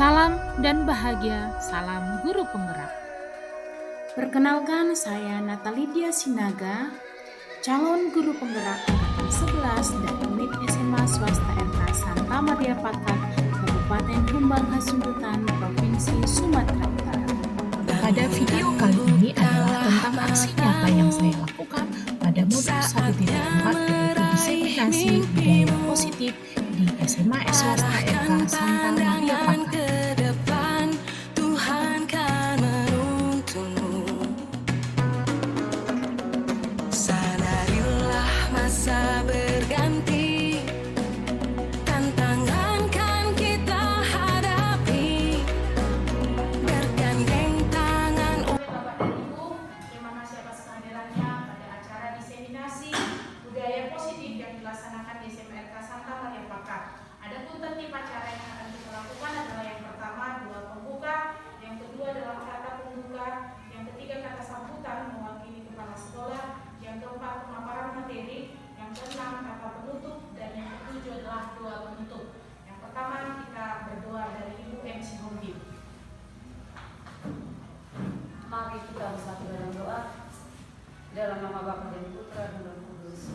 Salam dan bahagia, salam guru penggerak. Perkenalkan, saya Natalidia Sinaga, calon guru penggerak angkatan 11 dan unit SMA swasta RK Santa Maria Pakat, Kabupaten Humbang Hasundutan, Provinsi Sumatera Utara. Pada video kali ini adalah tentang aksi nyata yang saya lakukan pada modul 1.4, yaitu diseminasi budaya positif di SMA swasta RK Santa Maria Pakat. Masa berganti, tantangan kan kita hadapi, bergandeng tangan. Bapak dan Ibu, terima kasih atas kehadirannya pada acara diseminasi budaya positif yang dilaksanakan di SMRK Santa Maria Pakat. Adapun tertib acara yang akan kita lakukan adalah yang pertama doa pembuka, yang kedua adalah kata pembuka, yang ketiga kata sambutan mewakili kepala sekolah, yang keempat pemaparan materi, yang keenam kata penutup, dan yang ketujuh adalah doa penutup. Yang pertama kita berdoa dari Ibu MC Hombing. Mari kita bersatu dalam doa. Dalam nama Bapa dan Putra dan Roh Kudus.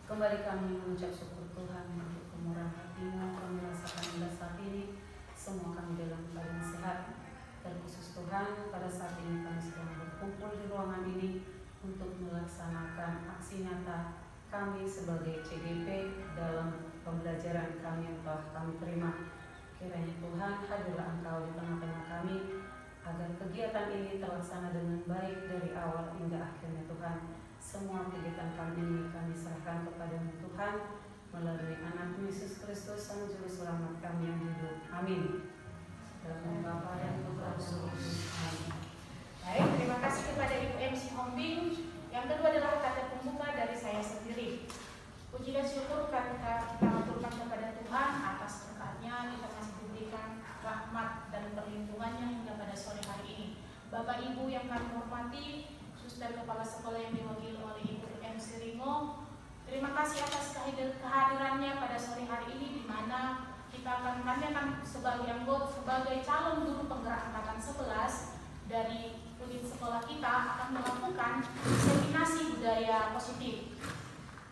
Kembali kami mengucap syukur Tuhan untuk kemurahan hati-Mu. Kami merasakan hingga saat ini semua kami dalam keadaan sehat. Terkhusus Tuhan, pada saat ini kami sedang berkumpul di ruangan ini untuk melaksanakan aksi nyata kami sebagai CDP dalam pembelajaran kami yang telah kami terima. Kiranya Tuhan, hadirlah Engkau di tengah-tengah kami, agar kegiatan ini terlaksana dengan baik dari awal hingga akhirnya Tuhan. Semua kegiatan kami ini kami serahkan kepada-Mu Tuhan, melalui anak Yesus Kristus, Sang Juru Selamat kami yang hidup. Amin. Dalam nama Bapa dan Putra dan Roh Kudus. Amin. Baik, terima kasih kepada Ibu MC Hombing. Yang kedua adalah kata pembuka dari saya sendiri. Puji dan syukur kita aturkan kepada Tuhan atas berkatnya kita masih diberikan rahmat dan perlindungannya hingga pada sore hari ini. Bapak Ibu yang kami hormati, suster kepala sekolah yang diwakili oleh Ibu MC Ringo, terima kasih atas kehadirannya pada sore hari ini, di mana kami akan sebagai calon guru penggerak angkatan 11 dari unit sekolah kita akan melakukan diseminasi budaya positif.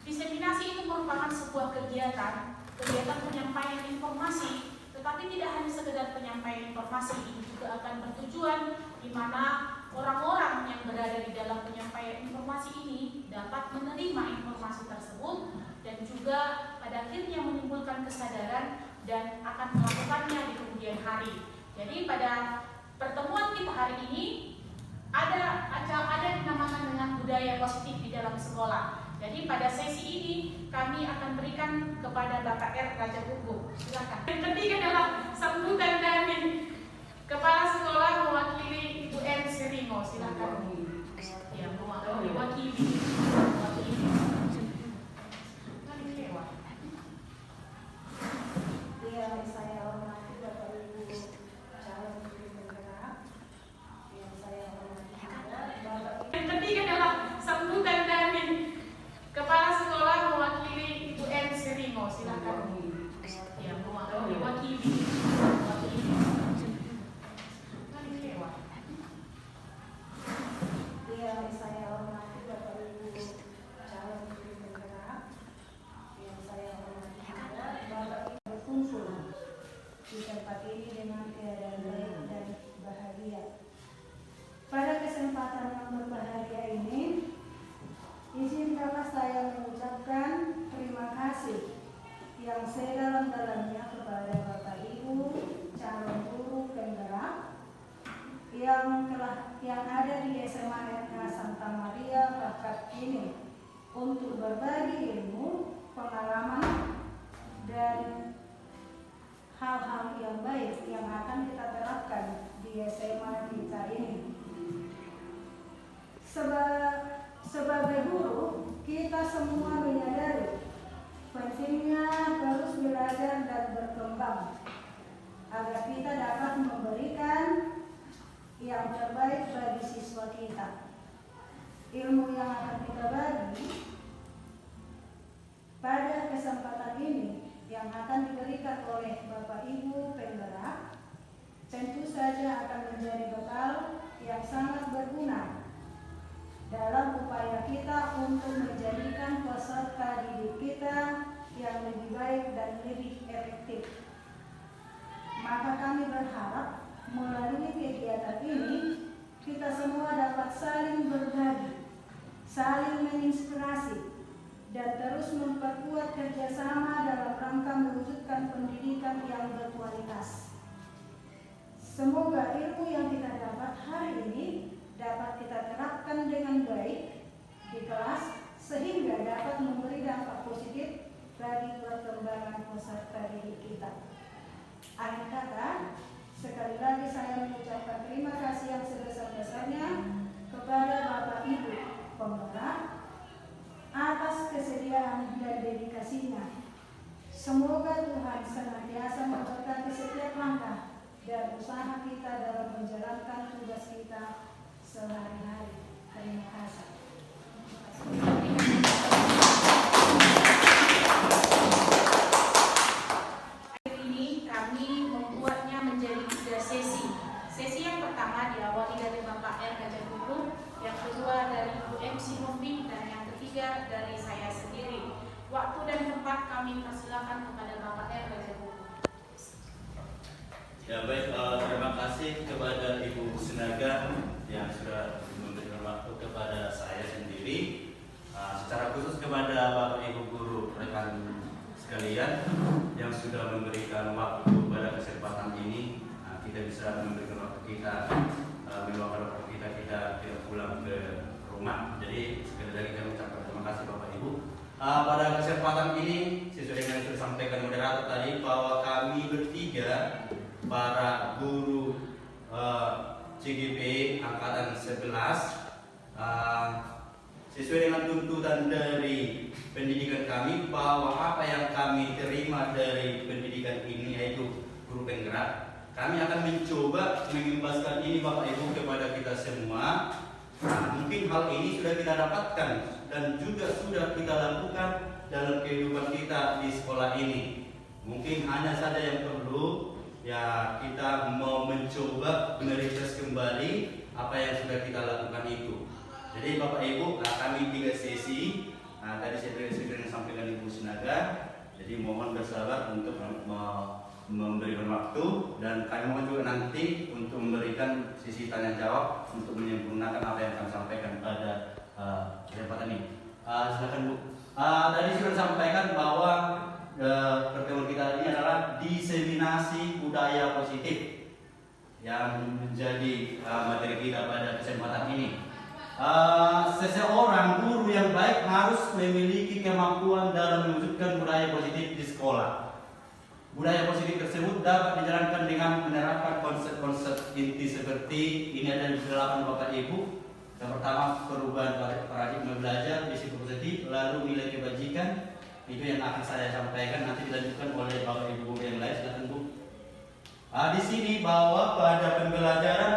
Diseminasi itu merupakan sebuah kegiatan penyampaian informasi, tetapi tidak hanya sekedar penyampaian informasi, ini juga akan bertujuan di mana orang-orang yang berada di dalam penyampaian informasi ini dapat menerima informasi tersebut dan juga pada akhirnya menimbulkan kesadaran dan akan melakukannya di kemudian hari. Jadi pada pertemuan kita hari ini ada dinamakan dengan budaya positif di dalam sekolah. Jadi pada sesi ini kami akan berikan kepada Bapak R. Raja Buku. Silakan. Yang ketiga adalah sambutan dari kepala sekolah mewakili Ibu M. Serino. Silakan. Ya, mewakili. Yang saya hormati Bapak Ibu calon guru penggerak, yang saya hormati juga Bapak Ibu. Yang ketiga adalah sambutan dari kepala sekolah mewakili Ibu M. Serino. Silakan. Ya, mewakili. Yang saya hormati Bapak Ibu calon guru penggerak, yang saya hormati juga Bapak Ibu berkumpul di tempat ini dengan keadaan baik dan bahagia. Pada kesempatan yang berbahagia ini, izinkanlah saya mengucapkan terima kasih yang sedalam-dalamnya kepada Bapak Ibu calon guru penggerak yang ada di SMA RK Santa Maria Pakat ini untuk berbagi ilmu, pengalaman, dan hal-hal yang baik yang akan kita terapkan di SMA kita ini. Sebagai guru, kita semua menyadari pentingnya terus belajar dan berkembang agar kita dapat memberikan yang terbaik bagi siswa kita. Ilmu yang akan kita bagi pada kesempatan ini yang akan diberikan oleh Bapak Ibu penggerak saja akan menjadi bekal yang sangat berguna dalam upaya kita untuk menjadikan peserta didik kita yang lebih baik dan lebih efektif. Maka kami berharap melalui kegiatan ini kita semua dapat saling berbagi, saling menginspirasi, dan terus memperkuat kerjasama dalam rangka mewujudkan pendidikan yang berkualitas. Semoga ilmu yang kita dapat hari ini dapat kita terapkan dengan baik di kelas sehingga dapat memberi dampak positif bagi perkembangan peserta didik kita. Akhir kata, sekali lagi saya mengucapkan terima kasih yang sebesar-besarnya kepada Bapak Ibu penggerak atas kesediaan dan dedikasinya. Semoga Tuhan senantiasa memberkati setiap langkah dan usaha kita dalam menjalankan tugas kita sehari-hari. Terima kasih. Hari ini kami membuatnya menjadi 3 sesi. Sesi yang pertama diawali dari Bapak R. Gajah Guru, yang kedua dari Ibu MC Hombing, dan yang ketiga dari saya sendiri. Waktu dan tempat kami persilakan kepada Bapak R. Gajah Guru. Ya baik, terima kasih kepada Ibu Sinaga yang sudah memberikan waktu kepada saya sendiri. Secara khusus kepada Bapak Ibu Guru rekan sekalian yang sudah memberikan waktu pada kesempatan ini, kita bisa memberikan waktu kita, meluangkan waktu kita tidak pulang ke rumah. Jadi sekali lagi kami ucapkan terima kasih Bapak Ibu. Pada kesempatan ini sesuai dengan yang sudah disampaikan moderator tadi bahwa kami bertiga para guru CGP angkatan 11 sesuai dengan tuntutan dari pendidikan kami bahwa apa yang kami terima dari pendidikan ini yaitu guru penggerak, kami akan mencoba mengembaskan ini Bapak Ibu kepada kita semua. Mungkin hal ini sudah kita dapatkan dan juga sudah kita lakukan dalam kehidupan kita di sekolah ini. Mungkin hanya saja yang perlu ya kita mau mencoba merefresh kembali apa yang sudah kita lakukan itu. Jadi Bapak Ibu, kami 3 sesi. Tadi saya sudah sampaikan Ibu Sinaga. Jadi mohon bersabar untuk memberikan waktu, dan kami mohon juga nanti untuk memberikan sisi tanya jawab untuk menyempurnakan apa yang kami sampaikan pada kesempatan ini. Silakan Bu. Tadi sudah sampaikan bahwa pertemuan kita ini adalah diseminasi budaya positif yang menjadi materi kita pada kesempatan ini. Seseorang guru yang baik harus memiliki kemampuan dalam mewujudkan budaya positif di sekolah. Budaya positif tersebut dapat dijalankan dengan menerapkan konsep-konsep inti seperti ini ada di 8 Bapak Ibu. Yang pertama, perubahan paradigma belajar, disiplin positif, lalu nilai kebajikan. Itu yang akan saya sampaikan, nanti dilanjutkan oleh Bapak Ibu yang lain. Silakan Bu. Di sini bahwa pada pembelajaran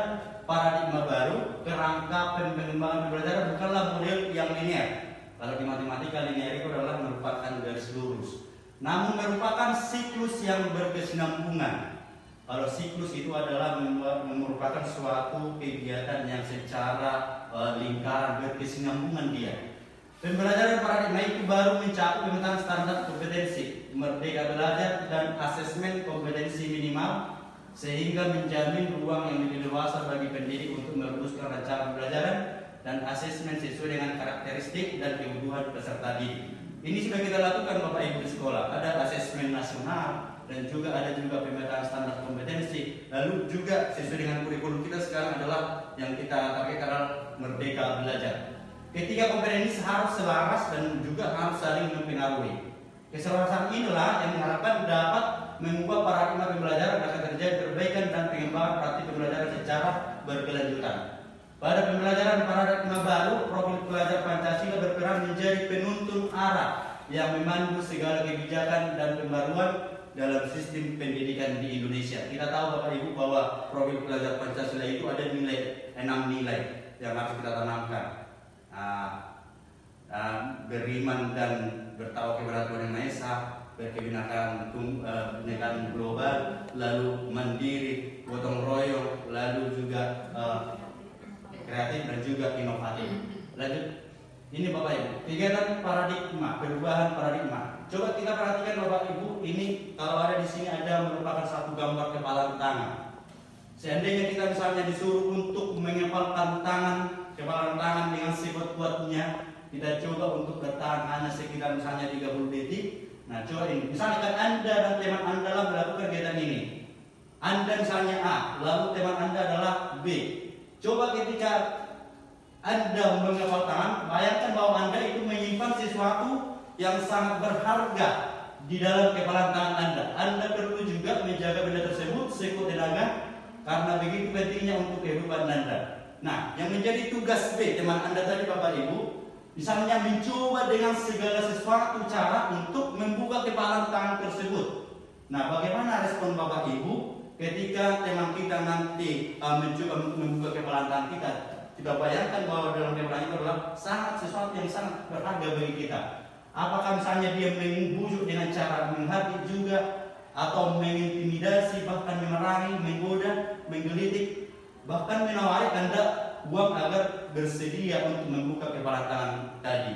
paradigma baru, kerangka pengembangan pembelajaran bukanlah model yang linear. Kalau di matematika linear itu adalah merupakan garis lurus, namun merupakan siklus yang berkesinambungan. Kalau siklus itu adalah merupakan suatu kegiatan yang secara lingkaran berkesinambungan dia. Pembelajaran paradigma itu baru mencakup pemetaan standar kompetensi, merdeka belajar, dan asesmen kompetensi minimal, sehingga menjamin ruang yang lebih dewasa bagi pendidik untuk merumuskan rencana pembelajaran dan asesmen sesuai dengan karakteristik dan kebutuhan peserta didik. Ini sudah kita lakukan Bapak Ibu di sekolah. Ada asesmen nasional dan juga ada pemetaan standar kompetensi. Lalu juga sesuai dengan kurikulum kita sekarang adalah yang kita targetkan adalah merdeka belajar. Ketiga kompetensi harus selaras dan juga harus saling mempengaruhi. Keselarasan inilah yang diharapkan dapat mengubah paradigma pembelajaran agar terjadi perbaikan dan pengembangan praktik pembelajaran secara berkelanjutan. Pada pembelajaran paradigma baru, profil pelajar Pancasila berperan menjadi penuntun arah yang memandu segala kebijakan dan pembaruan dalam sistem pendidikan di Indonesia. Kita tahu Bapak Ibu bahwa profil pelajar Pancasila itu ada 6 nilai yang harus kita tanamkan. Beriman dan bertakwa kepada Tuhan Yang Maha Esa, berkebinekaan global, lalu mandiri, gotong royong, lalu juga kreatif dan juga inovatif. Lanjut, ini Bapak Ibu, kegiatan paradigma, perubahan paradigma. Coba kita perhatikan Bapak Ibu, ini kalau ada di sini ada merupakan satu gambar kepala tangan. Seandainya kita misalnya disuruh untuk mengepalkan kepala tangan dengan sekuat-kuatnya, kita coba untuk bertahan hanya sekitar misalnya 30 detik. Nah coba ini, misalkan Anda dan teman Anda dalam melakukan kegiatan ini. Anda misalnya A, lalu teman Anda adalah B. Coba ketika Anda mengepal tangan, bayangkan bahwa Anda itu menyimpan sesuatu yang sangat berharga di dalam kepalan tangan Anda. Anda perlu juga menjaga benda tersebut sekuat tenaga karena begitu pentingnya untuk kehidupan Anda. Nah, yang menjadi tugas B teman Anda tadi Bapak Ibu, misalnya mencoba dengan segala sesuatu cara untuk membuka kepalan tangan tersebut. Nah, bagaimana respon Bapak Ibu ketika teman kita nanti mencoba untuk membuka kepalan tangan kita? Kita bayangkan bahwa dalam kepalan itu adalah sesuatu yang sangat berharga bagi kita. Apakah misalnya dia membujuk dengan cara menghati juga, atau mengintimidasi, bahkan memerangi, menggoda, menggelitik, bahkan menawari Anda uang agar bersedia untuk membuka kepala tangan tadi.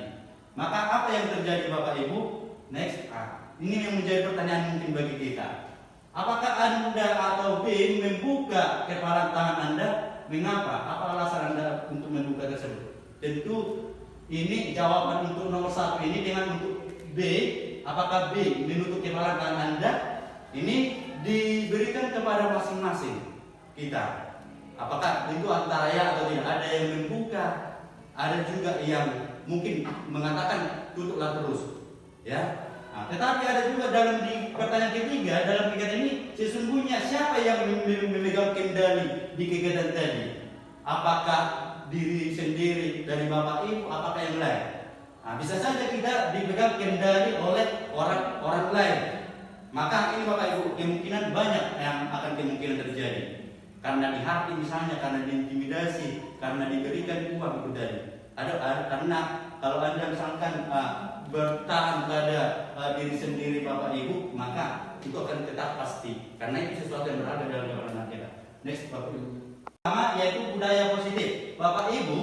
Maka apa yang terjadi Bapak Ibu? Next, ini yang menjadi pertanyaan mungkin bagi kita. Apakah Anda atau B membuka kepala tangan Anda? Mengapa? Apa alasan Anda untuk membuka tersebut? Tentu ini jawaban untuk nomor 1 ini dengan untuk B. Apakah B menutup kepala tangan Anda? Ini diberikan kepada masing-masing kita. Apakah itu antara ya atau tidak? Ada yang membuka, ada juga yang mungkin mengatakan tutuplah terus, ya. Nah, tetapi ada juga dalam di pertanyaan ketiga dalam kegiatan ini sesungguhnya siapa yang memegang kendali di kegiatan tadi? Apakah diri sendiri dari Bapak Ibu? Apakah yang lain? Nah, bisa saja kita dipegang kendali oleh orang lain. Maka ini Bapak Ibu kemungkinan banyak yang akan kemungkinan terjadi. Karena dihati misalnya, karena diintimidasi, karena diberikan uang itu tadi. Karena kalau Anda misalkan bertahan pada diri sendiri Bapak Ibu, maka itu akan tetap pasti. Karena itu sesuatu yang berada dalam kehidupan kita. Next Bapak Ibu. Pertama yaitu budaya positif. Bapak Ibu,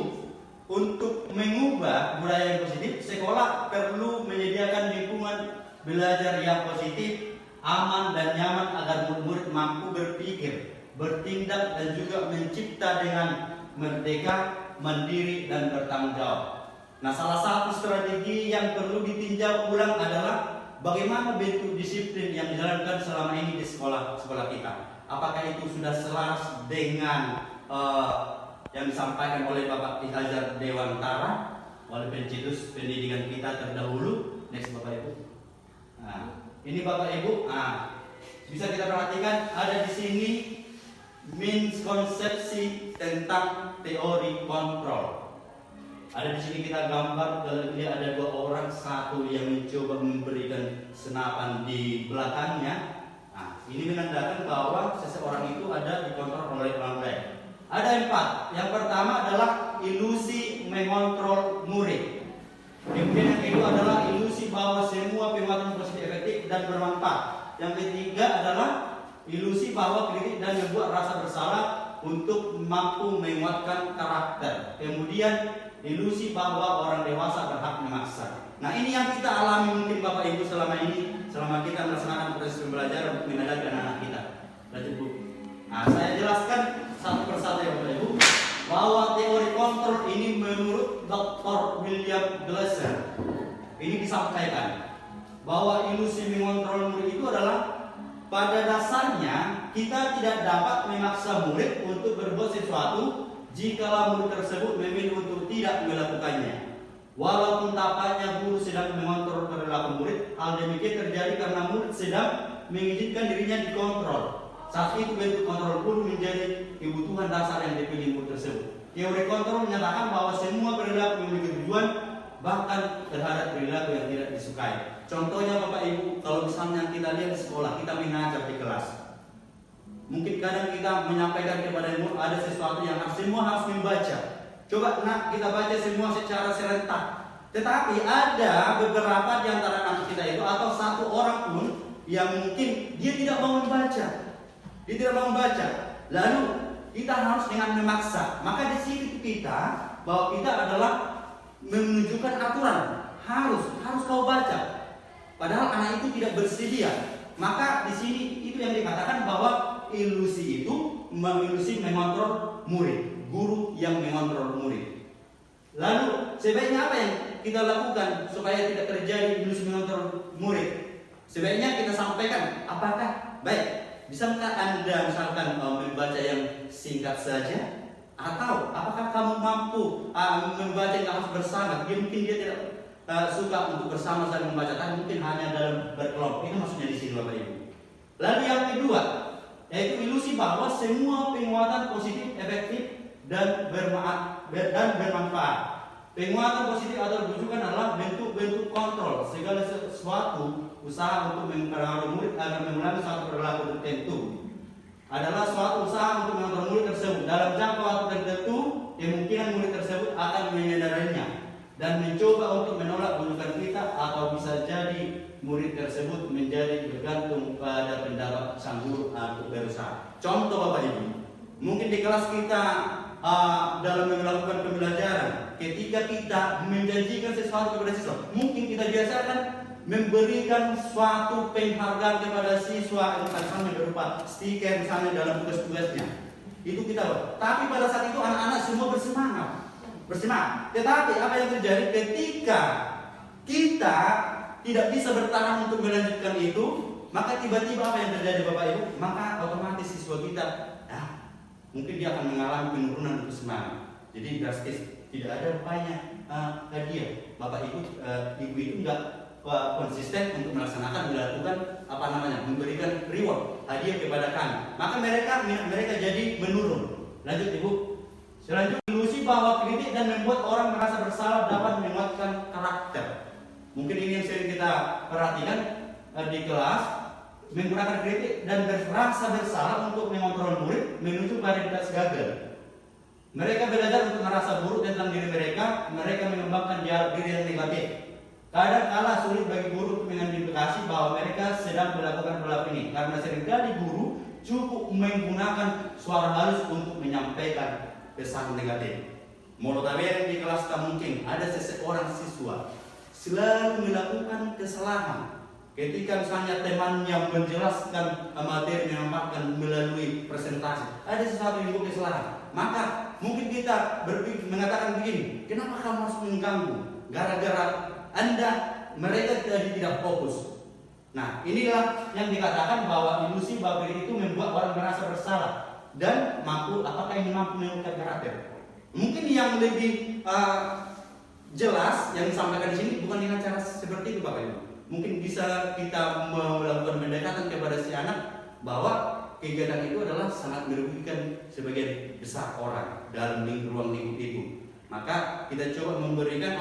untuk mengubah budaya yang positif, sekolah perlu menyediakan lingkungan belajar yang positif, aman dan nyaman agar murid-murid mampu berpikir, bertindak dan juga mencipta dengan merdeka, mandiri dan bertanggung jawab. Nah, salah satu strategi yang perlu ditinjau ulang adalah bagaimana bentuk disiplin yang dijalankan selama ini di sekolah kita. Apakah itu sudah selaras dengan yang disampaikan oleh Bapak Ki Hajar Dewantara, oleh pencetus pendidikan kita terdahulu? Next Bapak Ibu. Nah, ini Bapak Ibu, bisa kita perhatikan ada di sini miskonsepsi tentang teori kontrol. Ada di sini kita gambar, dalam ini ada 2 orang, satu yang mencoba memberikan senapan di belakangnya. Nah, ini menandakan bahwa seseorang itu ada dikontrol oleh orang lain. Ada 4. Yang pertama adalah ilusi mengontrol murid. Kemudian yang kedua adalah ilusi bahwa semua penguatan positif efektif dan bermanfaat. Yang ketiga adalah ilusi bahwa kritik dan membuat rasa bersalah untuk mampu menguatkan karakter. Kemudian ilusi bahwa orang dewasa berhak memaksa. Nah, ini yang kita alami mungkin Bapak Ibu selama kita melaksanakan proses pembelajaran untuk menghadapi anak-anak kita. Lanjut Bu. Nah, saya jelaskan satu persatu ya Bapak Ibu, bahwa teori kontrol ini menurut Dr. William Glasser ini disampaikan bahwa ilusi mengontrol murid itu adalah pada dasarnya kita tidak dapat memaksa murid untuk berbuat sesuatu jika murid tersebut memilih untuk tidak melakukannya. Walaupun tampaknya guru sedang mengontrol perilaku murid, hal demikian terjadi karena murid sedang mengizinkan dirinya dikontrol. Saat itu bentuk kontrol pun menjadi kebutuhan dasar yang dipilih murid tersebut. Teori kontrol menyatakan bahwa semua perilaku memiliki tujuan, bahkan terhadap perilaku yang tidak disukai. Contohnya Bapak Ibu, kalau misalnya kita lihat di sekolah, kita mengajar di kelas. Mungkin kadang kita menyampaikan kepada murid ada sesuatu yang semua harus membaca. Coba nak kita baca semua secara serentak. Tetapi ada beberapa di antara anak kita itu atau satu orang pun yang mungkin dia tidak mau membaca. Dia tidak mau membaca. Lalu kita harus dengan memaksa. Maka di sini kita bahwa kita adalah menunjukkan aturan. Harus kau baca. Padahal anak itu tidak bersedia. Maka di sini itu yang dikatakan bahwa ilusi itu mengontrol murid, guru yang mengontrol murid. Lalu sebaiknya apa yang kita lakukan supaya tidak terjadi ilusi mengontrol murid? Sebaiknya kita sampaikan apakah baik. Bisakah Anda misalkan membaca yang singkat saja? Atau apakah kamu mampu membaca yang harus bersama? Mungkin dia tidak suka untuk bersama saling membaca, kan mungkin hanya dalam berkelompok. Itu maksudnya di sini Bapak Ibu. Lalu yang kedua, yaitu ilusi bahwa semua penguatan positif efektif dan bermanfaat. Penguatan positif atau rujukan adalah bentuk-bentuk kontrol segala sesuatu usaha untuk mempengaruhi murid agar mengulangi suatu perilaku tertentu. Adalah suatu usaha untuk mengontrol murid tersebut dalam jangka waktu tertentu. Kemungkinan murid tersebut akan menyadarinya dan mencoba untuk menolak rujukan kita, atau bisa jadi murid tersebut menjadi bergantung pada pendapat sang guru atau berusaha. Contoh Bapak Ibu, mungkin di kelas kita dalam melakukan pembelajaran, ketika kita menjanjikan sesuatu kepada siswa, mungkin kita biasakan memberikan suatu penghargaan kepada siswa, misalnya berupa stiker misalnya dalam tugas-tugasnya. Itu kita buat. Tapi pada saat itu anak-anak semua bersemangat. Tetapi apa yang terjadi ketika kita tidak bisa bertahan untuk melanjutkan itu, maka tiba-tiba apa yang terjadi Bapak Ibu? Maka otomatis siswa kita mungkin dia akan mengalami penurunan untuk semangat. Jadi drastis, tidak ada banyak hadiah. Bapak Ibu itu enggak konsisten untuk melaksanakan, memberikan reward, hadiah kepada kami. Maka mereka jadi menurun. Lanjut Ibu. Selanjutnya, ilusi bahwa kritik dan membuat orang merasa bersalah dapat menguatkan karakter. Mungkin ini yang sering kita perhatikan di kelas, menggunakan kritik dan merasa bersalah untuk mengontrol murid menuju pada kelas gagal. Mereka belajar untuk merasa buruk tentang diri mereka mengembangkan diri yang negatif. Kadang kala sulit bagi guru untuk mengidentifikasi bahwa mereka sedang melakukan perilaku ini, karena seringkali guru cukup menggunakan suara halus untuk menyampaikan pesan negatif. Notabene di kelas tak mungkin ada seseorang siswa selalu melakukan kesalahan. Ketika misalnya teman yang menjelaskan materi menyampaikan melalui presentasi, ada sesuatu yang kesalahan, maka mungkin kita mengatakan begini, kenapa kamu harus mengganggu? Gara-gara mereka tidak fokus. Nah, inilah yang dikatakan bahwa ilusi bahwa itu membuat orang merasa bersalah dan apakah ini mampu mengungkap karakter. Mungkin yang lebih jelas yang disampaikan di sini bukan dengan cara seperti itu Bapak Ibu. Mungkin bisa kita melakukan pendekatan kepada si anak bahwa kegiatan itu adalah sangat merugikan sebagian besar orang dalam ruang lingkup itu. Maka kita coba memberikan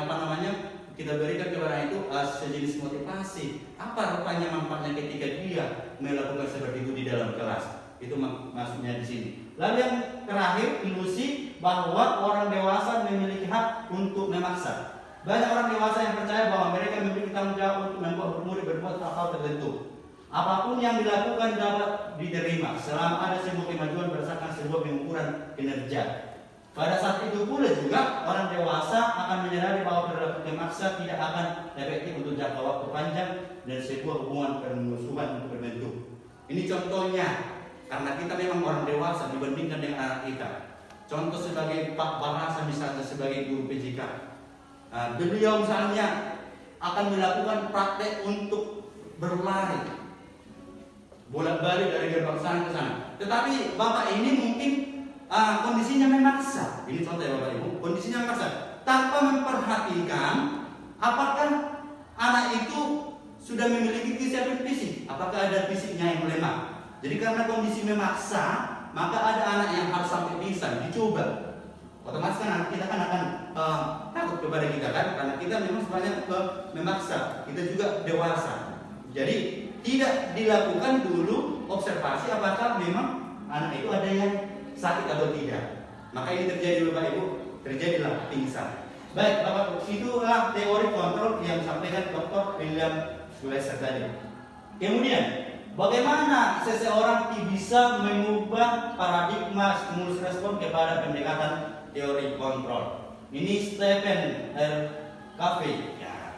kita berikan kepada itu sejenis motivasi. Apa rupanya manfaatnya ketika dia melakukan seperti itu di dalam kelas? Itu maksudnya di sini. Lalu yang terakhir, ilusi bahwa orang dewasa memiliki hak untuk memaksa. Banyak orang dewasa yang percaya bahwa mereka memiliki tanggung jawab untuk membuat murid berbuat hal tertentu. Apapun yang dilakukan dapat diterima selama ada sebuah kemajuan berdasarkan sebuah pengukuran kinerja. Pada saat itu pula juga orang dewasa akan menyadari bahwa perilaku memaksa tidak akan efektif untuk jangka waktu panjang dan sebuah hubungan permusuhan untuk berbentuk. Ini contohnya, karena kita memang orang dewasa dibandingkan dengan anak kita. Contoh sebagai Pak Bahasa misalnya sebagai guru PJK, beliau misalnya akan melakukan praktek untuk berlari bolak-balik dari gerbang sana ke sana. Tetapi Bapak ini mungkin kondisinya memaksa. Ini contoh ya Bapak Ibu, kondisinya memaksa tanpa memperhatikan apakah anak itu sudah memiliki kesiapan fisik, apakah ada fisiknya yang lemah. Jadi karena kondisi memaksa, maka ada anak yang harus sampai pingsan, dicoba. Otomatis kan anak kita akan takut kepada kita kan, karena kita memang sebenarnya memaksa. Kita juga dewasa. Jadi tidak dilakukan dulu observasi apakah memang anak itu ada yang sakit atau tidak. Maka ini terjadi Bapak Ibu, terjadilah pingsan. Baik, Bapak Ibu, itulah teori kontrol yang disampaikan Dr. William Glasser tadi. Kemudian, bagaimana seseorang bisa mengubah paradigma stimulus respon kepada pendekatan teori kontrol? Ini Stephen R. Covey, ya,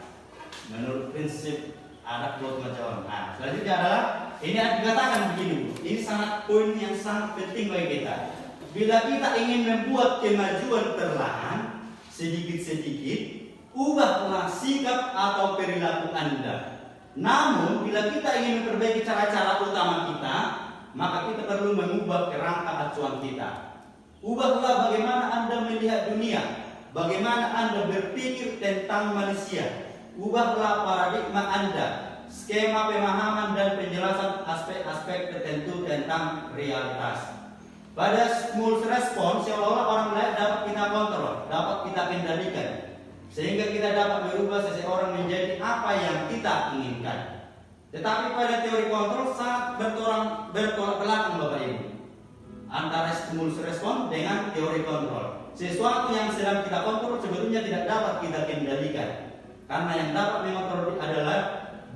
menurut prinsip anak buat macam. Nah, selanjutnya adalah ini dikatakan begini, Bu. Ini sangat poin yang sangat penting bagi kita. Bila kita ingin membuat kemajuan perlahan, sedikit-sedikit, ubahlah sikap atau perilaku Anda. Namun, bila kita ingin memperbaiki cara-cara utama kita, maka kita perlu mengubah kerangka acuan kita. Ubahlah bagaimana Anda melihat dunia, bagaimana Anda berpikir tentang manusia. Ubahlah paradigma Anda, skema pemahaman dan penjelasan aspek-aspek tertentu tentang realitas. Pada stimulus respon, seolah-olah orang lain dapat kita kontrol, dapat kita kendalikan, sehingga kita dapat merubah seseorang menjadi apa yang kita inginkan. Tetapi pada teori kontrol sangat bertolak belakang, Bapak Ibu, antara stimulus respon dengan teori kontrol. Sesuatu yang sedang kita kontrol sebetulnya tidak dapat kita kendalikan, karena yang dapat mengontrol adalah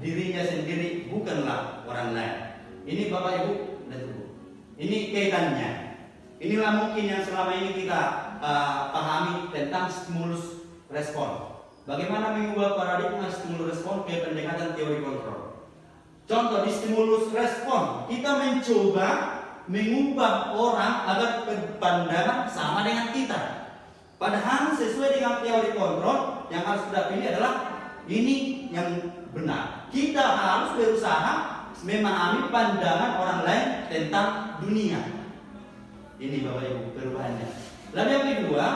dirinya sendiri, bukanlah orang lain. Ini Bapak Ibu dan Ibu, ini kaitannya. Inilah mungkin yang selama ini kita pahami tentang stimulus respon. Bagaimana mengubah paradigma stimulus respon ke pendekatan teori kontrol. Contoh di stimulus respon, kita mencoba mengubah orang agar berpandangan sama dengan kita. Padahal sesuai dengan teori kontrol yang harus kita pilih adalah ini yang benar. Kita harus berusaha memahami pandangan orang lain tentang dunia. Ini Bapak Ibu perubahannya. Lalu yang kedua,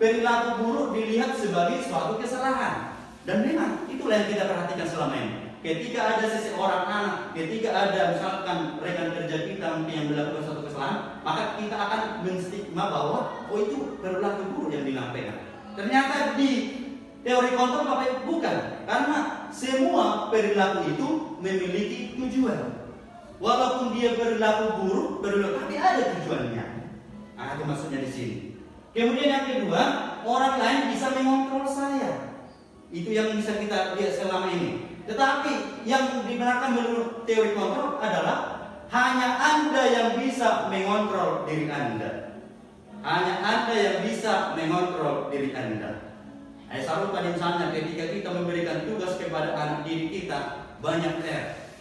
perilaku buruk dilihat sebagai suatu kesalahan. Dan memang itulah yang kita perhatikan selama ini. Ketika ada seseorang anak, ketika ada misalkan rekan kerja kita mungkin yang melakukan suatu kesalahan, maka kita akan menstigma bahwa oh itu perilaku buruk yang dilakukan. Ternyata di teori kontrol Bapak Ibu bukan, karena semua perilaku itu memiliki tujuan. Walaupun dia perilaku buruk, tapi ada tujuannya. Nah, itu maksudnya di sini. Kemudian yang kedua, orang lain bisa mengontrol saya. Itu yang bisa kita lihat selama ini. Tetapi yang dibenarkan menurut teori kontrol adalah hanya Anda yang bisa mengontrol diri Anda. Hanya Anda yang bisa mengontrol diri Anda. Selalu pada misalnya ketika kita memberikan tugas kepada anak didik kita, banyak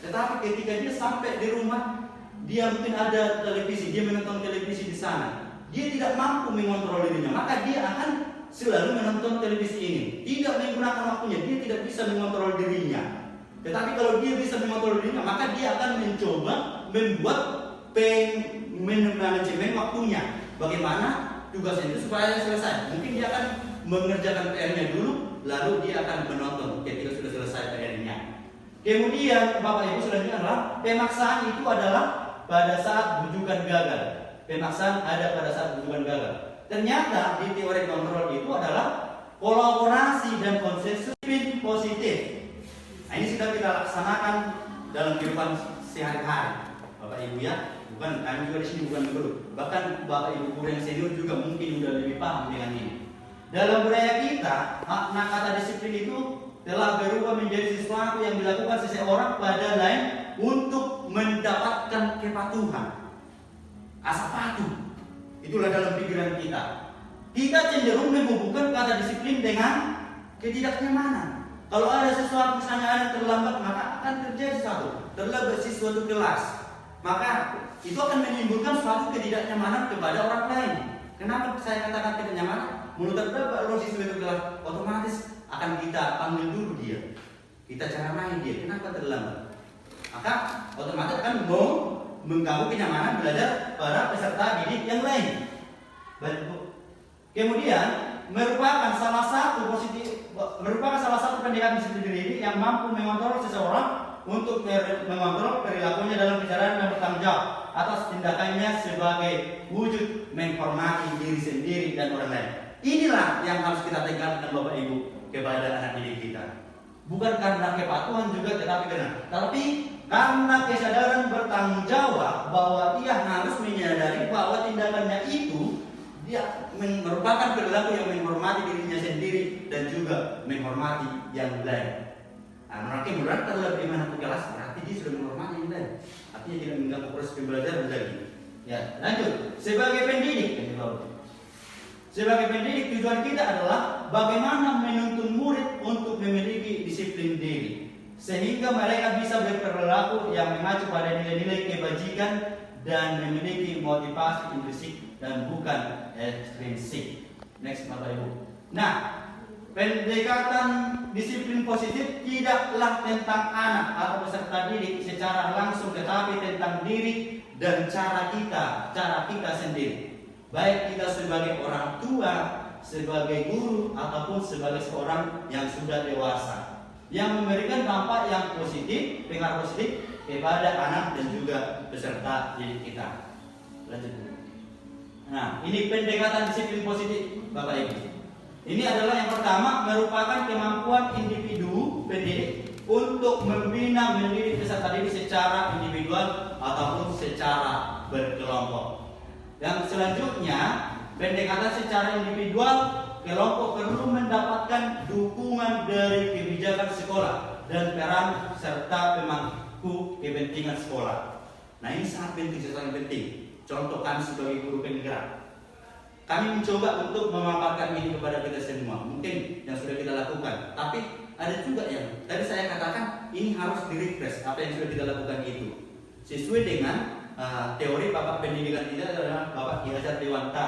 tetapi ketika dia sampai di rumah, dia mungkin ada televisi, dia menonton televisi di sana. Dia tidak mampu mengontrol dirinya, maka dia akan selalu menonton televisi ini. Tidak menggunakan waktunya, dia tidak bisa mengontrol dirinya. Tetapi kalau dia bisa mengontrol dirinya, maka dia akan mencoba membuat manajemen waktunya. Bagaimana tugasnya itu supaya selesai. Mungkin dia akan mengerjakan PR-nya dulu, lalu dia akan menonton ketika sudah selesai PR-nya. Kemudian Bapak Ibu selanjutnya adalah pemaksaan itu adalah pada saat bujukan gagal. Pemaksaan ada pada saat bujukan gagal. Ternyata di teori kontrol itu adalah kolaborasi dan konsensus positif. Nah, ini sudah kita laksanakan dalam kehidupan sehari-hari, Bapak Ibu ya. Bukan kami juga di sini bukan guru. Bahkan Bapak Ibu guru yang senior juga mungkin sudah lebih paham dengan ini. Dalam budaya kita, makna kata disiplin itu telah berubah menjadi sesuatu yang dilakukan seseorang pada lain untuk mendapatkan kepatuhan. Asa patuh. Itulah dalam pikiran kita. Kita cenderung menghubungkan kata disiplin dengan ketidaknyamanan. Kalau ada sesuatu misalnya ada terlambat, maka akan terjadi terlambat sesuatu kelas. Maka itu akan menimbulkan suatu ketidaknyamanan kepada orang lain. Kenapa saya katakan ketidaknyamanan? Menurut beberapa siswa itu kelas otomatis akan kita panggil dulu dia. Kita ceramai dia, kenapa terlambat? Maka otomatis akan mengganggu kenyamanan belajar para peserta didik yang lain. Baik, Bu. Kemudian merupakan salah satu pendekatan disiplin diri yang mampu mengontrol seseorang untuk mengontrol perilakunya dalam bicara dan bertanggung jawab atas tindakannya sebagai wujud menghormati diri sendiri dan orang lain. Inilah yang harus kita tekankan Bapak Ibu kepada anak didik kita. Bukan karena kepatuhan juga tapi karena kesadaran bertanggung jawab bahwa ia harus menyadari bahwa tindakannya itu Dia merupakan perilaku yang menghormati dirinya sendiri dan juga menghormati yang lain. Nah, menurut kalau lebih mana kelas berarti dia sudah menghormati yang lain. Artinya tidak mengganggu proses pembelajaran lagi. Ya, lanjut. Sebagai pendidik, tujuan kita adalah bagaimana menuntun murid untuk memiliki disiplin diri, sehingga mereka bisa berperilaku yang mengacu pada nilai-nilai kebajikan dan memiliki motivasi intrinsik dan bukan ekstrinsik. Next, Bapak Ibu. Nah, pendekatan disiplin positif tidaklah tentang anak atau peserta didik secara langsung, tetapi tentang diri dan cara kita sendiri. Baik kita sebagai orang tua, sebagai guru, ataupun sebagai seorang yang sudah dewasa, yang memberikan dampak yang positif, pengaruh positif kepada anak dan juga peserta didik kita. Lanjut. Nah, ini pendekatan disiplin positif, Bapak Ibu. Ini adalah yang pertama, merupakan kemampuan individu pendidik untuk membina mendidik peserta didik secara individual ataupun secara berkelompok. Yang selanjutnya, pendekatan secara individual, kelompok perlu mendapatkan dukungan dari kebijakan sekolah dan peran serta pemangku kepentingan sekolah. Nah, ini sangat penting. Contoh kami sebagai guru penggerak, kami mencoba untuk memaparkan ini kepada kita semua. Mungkin yang sudah kita lakukan, tapi ada juga yang tadi saya katakan ini harus di-refresh apa yang sudah kita lakukan itu sesuai dengan teori Bapak pendidikan kita adalah Bapak Ki Hajar Dewanta,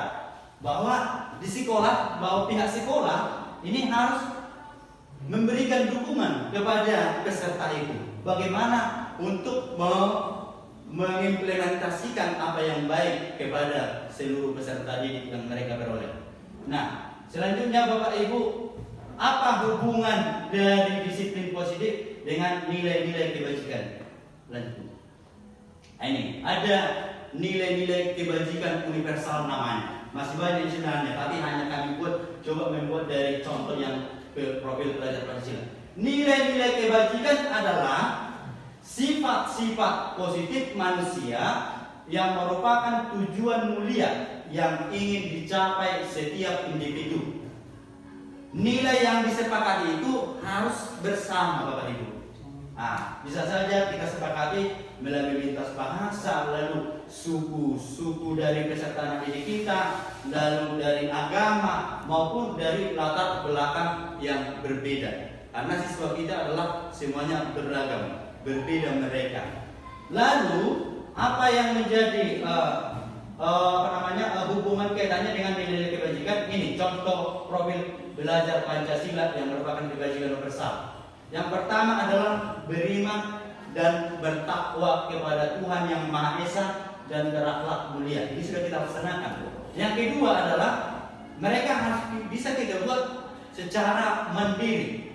bahwa di sekolah, bahwa pihak sekolah ini harus memberikan dukungan kepada peserta itu. Bagaimana untuk mengimplementasikan apa yang baik kepada seluruh peserta didik yang mereka peroleh. Nah, selanjutnya Bapak Ibu, apa hubungan dari disiplin positif dengan nilai-nilai kebajikan? Lanjut. Nah, ini ada nilai-nilai kebajikan universal namanya. Masih banyak sebenarnya, tapi hanya kami coba membuat dari contoh yang profil pelajar Pancasila. Nilai-nilai kebajikan adalah sifat-sifat positif manusia yang merupakan tujuan mulia yang ingin dicapai setiap individu. Nilai yang disepakati itu harus bersama, Bapak Ibu. Nah, bisa saja kita sepakati melalui lintas bahasa, lalu suku dari peserta didik kita, lalu dari agama maupun dari latar belakang yang berbeda. Karena siswa kita adalah semuanya beragam, berbeda mereka. Lalu apa yang menjadi hubungan kaitannya dengan nilai kebajikan? Ini contoh profil belajar Pancasila yang merupakan kebajikan universal. Yang pertama adalah beriman dan bertakwa kepada Tuhan yang Maha Esa dan berakhlak mulia. Ini sudah kita laksanakan. Yang kedua adalah mereka harus bisa kita buat secara mandiri.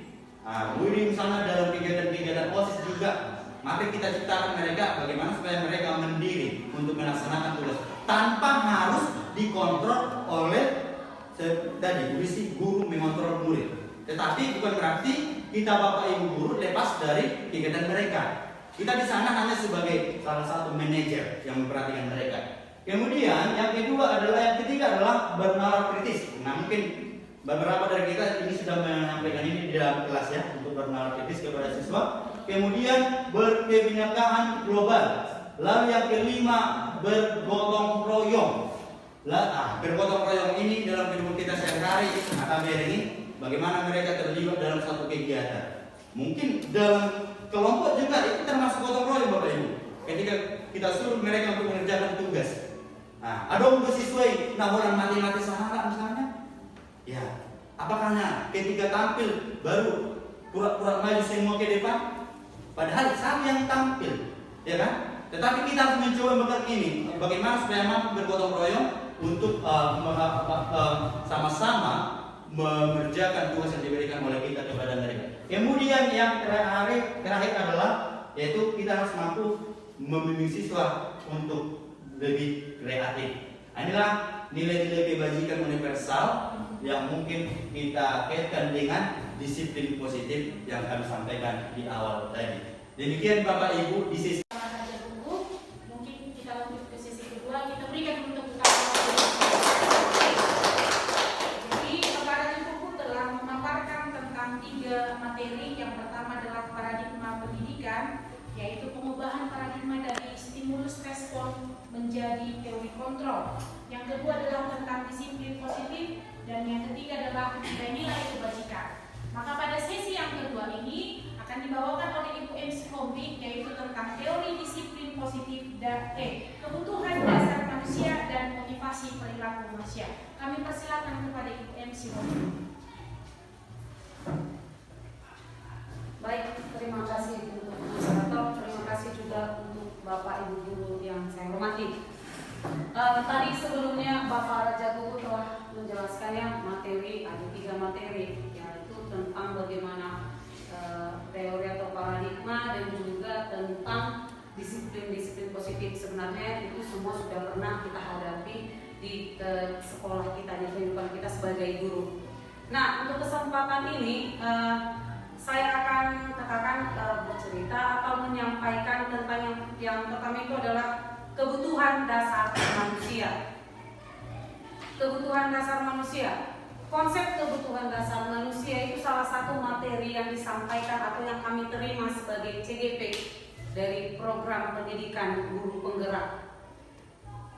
Misalnya dalam kegiatan-kegiatan OSIS juga, maka kita ciptakan mereka bagaimana supaya mereka mandiri untuk melaksanakan tugas tanpa harus dikontrol oleh guru mengontrol murid. Tetapi bukan berarti kita Bapak Ibu guru lepas dari kegiatan mereka. Kita di sana hanya sebagai salah satu manajer yang memperhatikan mereka. Kemudian yang ketiga adalah bernalar kritis. Nah, mungkin beberapa dari kita ini sudah menyampaikan ini di dalam kelas ya, untuk bernalar kritis kepada siswa. Kemudian berkebinekaan global. Lalu yang kelima, bergotong royong. Bergotong royong ini dalam kehidupan kita sehari-hari ini, bagaimana mereka terlibat dalam satu kegiatan. Mungkin dalam kelompok juga itu termasuk gotong royong, Bapak Ibu. Ketika kita suruh mereka untuk mengerjakan tugas. Ada udah siswa orang mati-mati salah misalnya. Ya, apakah ketika tampil baru pura-pura maju semua ke depan? Padahal saya yang tampil, ya kan? Tetapi kita harus mencoba ini, bagaimana supaya mampu bergotong royong untuk sama-sama mengerjakan tugas yang diberikan oleh kita kepada mereka. Kemudian yang terakhir adalah yaitu kita harus mampu membimbing siswa untuk lebih kreatif. Inilah nilai-nilai kebajikan universal yang mungkin kita kaitkan dengan disiplin positif yang kami sampaikan di awal tadi. Demikian Bapak Ibu di sisi mungkin kita lanjut ke sesi kedua, kita berikan untuk perubahan paradigma dari stimulus respon menjadi teori kontrol. Yang kedua adalah tentang disiplin positif, dan yang ketiga adalah nilai kebajikan. Maka pada sesi yang kedua ini akan dibawakan oleh Ibu MC Hombing, yaitu tentang teori disiplin positif dan kebutuhan dasar manusia dan motivasi perilaku manusia. Kami persilakan kepada Ibu MC Hombing. Baik, terima kasih untuk moderator, terima kasih juga untuk Bapak Ibu Guru yang saya hormati. Tadi sebelumnya Bapak Raja Guru telah menjelaskannya materi, ada 3 materi, yaitu tentang bagaimana teori atau paradigma dan juga tentang disiplin-disiplin positif. Sebenarnya itu semua sudah pernah kita hadapi di sekolah kita, di kehidupan kita sebagai guru. Nah, untuk kesempatan ini saya akan bercerita atau menyampaikan tentang yang pertama itu adalah kebutuhan dasar manusia. Kebutuhan dasar manusia. Konsep kebutuhan dasar manusia itu salah satu materi yang disampaikan atau yang kami terima sebagai CGP dari program pendidikan guru penggerak.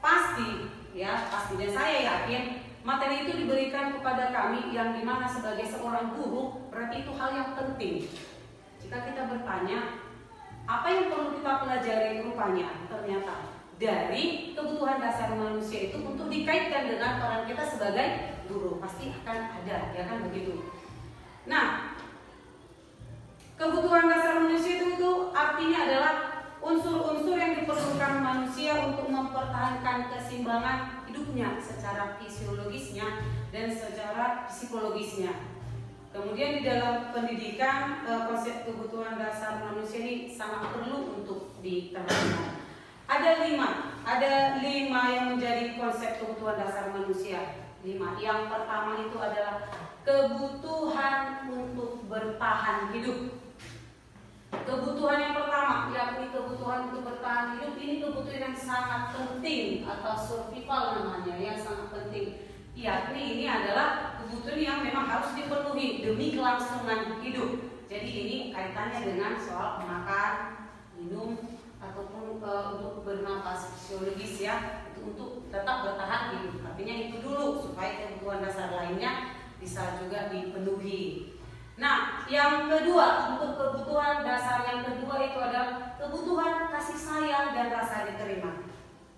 Pasti dan saya yakin materi itu diberikan kepada kami yang dimana sebagai seorang guru berarti itu hal yang penting. Jika kita bertanya apa yang perlu kita pelajari, rupanya ternyata dari kebutuhan dasar manusia itu untuk dikaitkan dengan peran kita sebagai guru pasti akan ada, ya kan begitu. Nah, kebutuhan dasar manusia itu artinya adalah unsur-unsur yang diperlukan manusia untuk mempertahankan keseimbangan hidupnya secara fisiologisnya dan secara psikologisnya. Kemudian di dalam pendidikan konsep kebutuhan dasar manusia ini sangat perlu untuk diterapkan. Ada lima yang menjadi konsep kebutuhan dasar manusia. 5. Yang pertama itu adalah kebutuhan untuk bertahan hidup. Kebutuhan yang pertama, yakni kebutuhan untuk bertahan hidup, ini kebutuhan yang sangat penting atau survival namanya, yang sangat penting. Yakni ini adalah kebutuhan yang memang harus dipenuhi demi kelangsungan hidup. Jadi ini kaitannya dengan soal makan, minum, ataupun untuk bernapas fisiologis ya, itu untuk tetap bertahan hidup. Artinya itu dulu supaya kebutuhan dasar lainnya bisa juga dipenuhi. Nah, yang kedua, untuk kebutuhan dasar yang kedua itu adalah kebutuhan kasih sayang dan rasa diterima.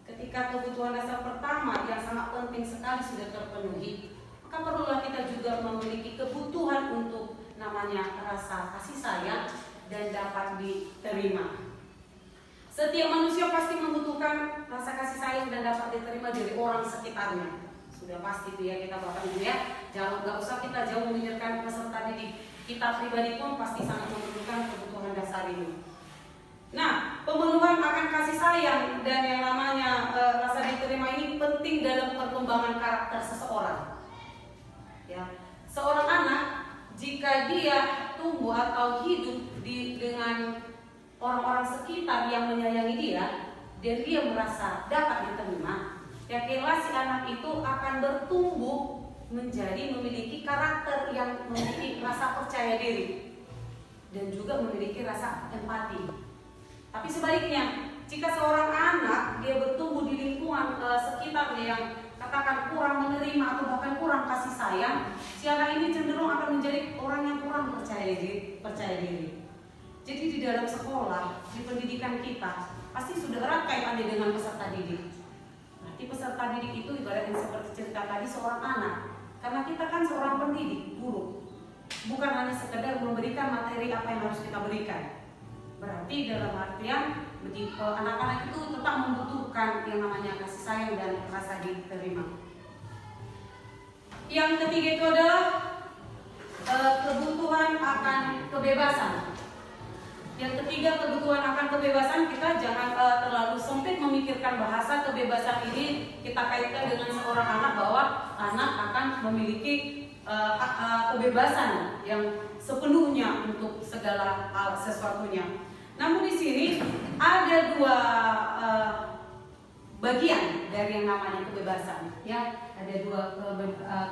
Ketika kebutuhan dasar pertama yang sangat penting sekali sudah terpenuhi, maka perlulah kita juga memiliki kebutuhan untuk namanya rasa kasih sayang dan dapat diterima. Setiap manusia pasti membutuhkan rasa kasih sayang dan dapat diterima dari orang sekitarnya. Sudah pasti itu ya, kita bahkan ya, nggak usah kita jauh memikirkan peserta didik, kita pribadi pun pasti sangat membutuhkan kebutuhan dasar ini. Nah, pemenuhan akan kasih sayang dan yang namanya rasa diterima ini penting dalam perkembangan karakter seseorang. Ya, seorang anak jika dia tumbuh atau hidup dengan orang-orang sekitar yang menyayangi dia dan dia merasa dapat diterima, yakinlah si anak itu akan bertumbuh menjadi memiliki karakter yang memiliki rasa percaya diri dan juga memiliki rasa empati. Tapi sebaliknya, jika seorang anak dia bertumbuh di lingkungan sekitarnya yang katakan kurang menerima atau bahkan kurang kasih sayang, si anak ini cenderung akan menjadi orang yang kurang percaya diri. Jadi di dalam sekolah, di pendidikan kita pasti sudah erat kaitannya dengan peserta didik. Nanti peserta didik itu ibaratnya seperti cerita tadi seorang anak. Karena kita kan seorang pendidik, guru. Bukan hanya sekedar memberikan materi apa yang harus kita berikan. Berarti dalam artian anak-anak itu tetap membutuhkan yang namanya kasih sayang dan rasa diterima. Yang ketiga itu adalah kebutuhan akan kebebasan. Yang ketiga, kebutuhan akan kebebasan, kita jangan terlalu sempit memikirkan bahasa kebebasan ini kita kaitkan dengan seorang anak bahwa anak akan memiliki kebebasan yang sepenuhnya untuk segala hal sesuatunya. Namun di sini ada 2 bagian dari yang namanya kebebasan. Ya, ada 2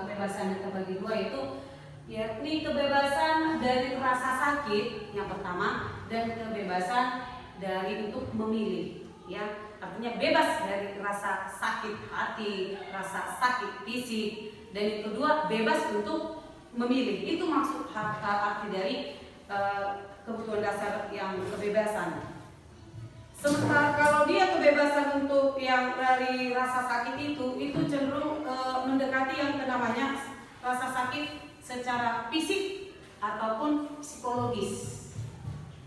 kebebasan yang terbagi 2 yaitu yakni kebebasan dari rasa sakit yang pertama dan kebebasan dari untuk memilih, ya. Artinya bebas dari rasa sakit hati, rasa sakit fisik, dan yang kedua bebas untuk memilih. Itu maksud arti dari kebutuhan dasar yang kebebasan. Sementara kalau dia kebebasan untuk yang dari rasa sakit itu cenderung mendekati yang namanya rasa sakit secara fisik ataupun psikologis.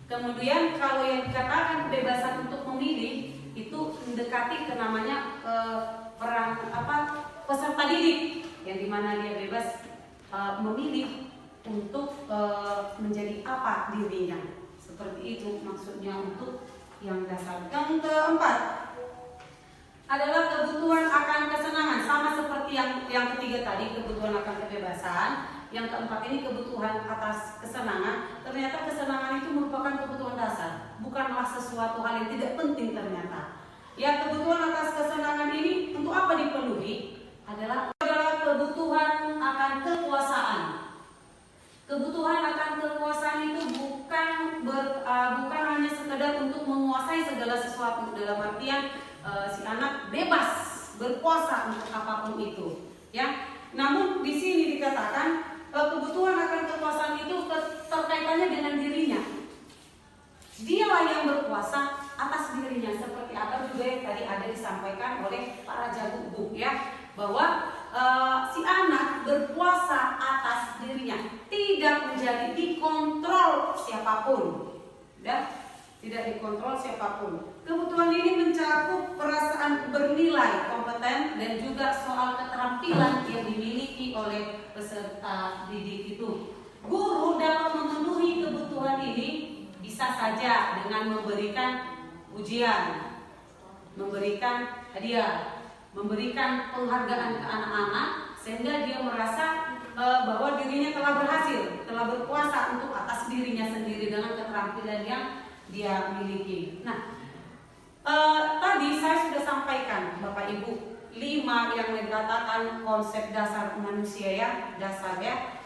Kemudian kalau yang dikatakan kebebasan untuk memilih itu mendekati ke namanya peserta didik, yang dimana dia bebas memilih untuk menjadi apa dirinya. Seperti itu maksudnya untuk yang dasar. Yang keempat adalah kebutuhan akan kesenangan, sama seperti yang ketiga tadi, kebutuhan akan kebebasan. Yang keempat ini kebutuhan atas kesenangan. Ternyata kesenangan itu merupakan kebutuhan dasar, bukanlah sesuatu hal yang tidak penting ternyata. Ya, kebutuhan atas kesenangan ini untuk apa dipenuhi? Adalah kebutuhan akan kekuasaan. Kebutuhan akan kekuasaan itu bukan hanya sekedar untuk menguasai segala sesuatu, dalam artian si anak bebas berkuasa untuk apapun itu, ya. Namun di sini dikatakan kebutuhan akan kekuasaan itu terkaitannya dengan dirinya. Dialah yang berkuasa atas dirinya, seperti apa juga yang tadi ada disampaikan oleh para jago ya, bahwa si anak berkuasa atas dirinya, tidak menjadi dikontrol siapapun, ya, tidak dikontrol siapapun. Kebutuhan ini mencakup perasaan bernilai, kompeten, dan juga soal keterampilan yang dimiliki oleh peserta didik itu. Guru dapat memenuhi kebutuhan ini bisa saja dengan memberikan ujian, memberikan hadiah, memberikan penghargaan ke anak-anak sehingga dia merasa bahwa dirinya telah berhasil, telah berkuasa untuk atas dirinya sendiri dengan keterampilan yang dia miliki. Nah, tadi saya sudah sampaikan Bapak Ibu 5 yang dikatakan konsep dasar manusia ya, dasar ya.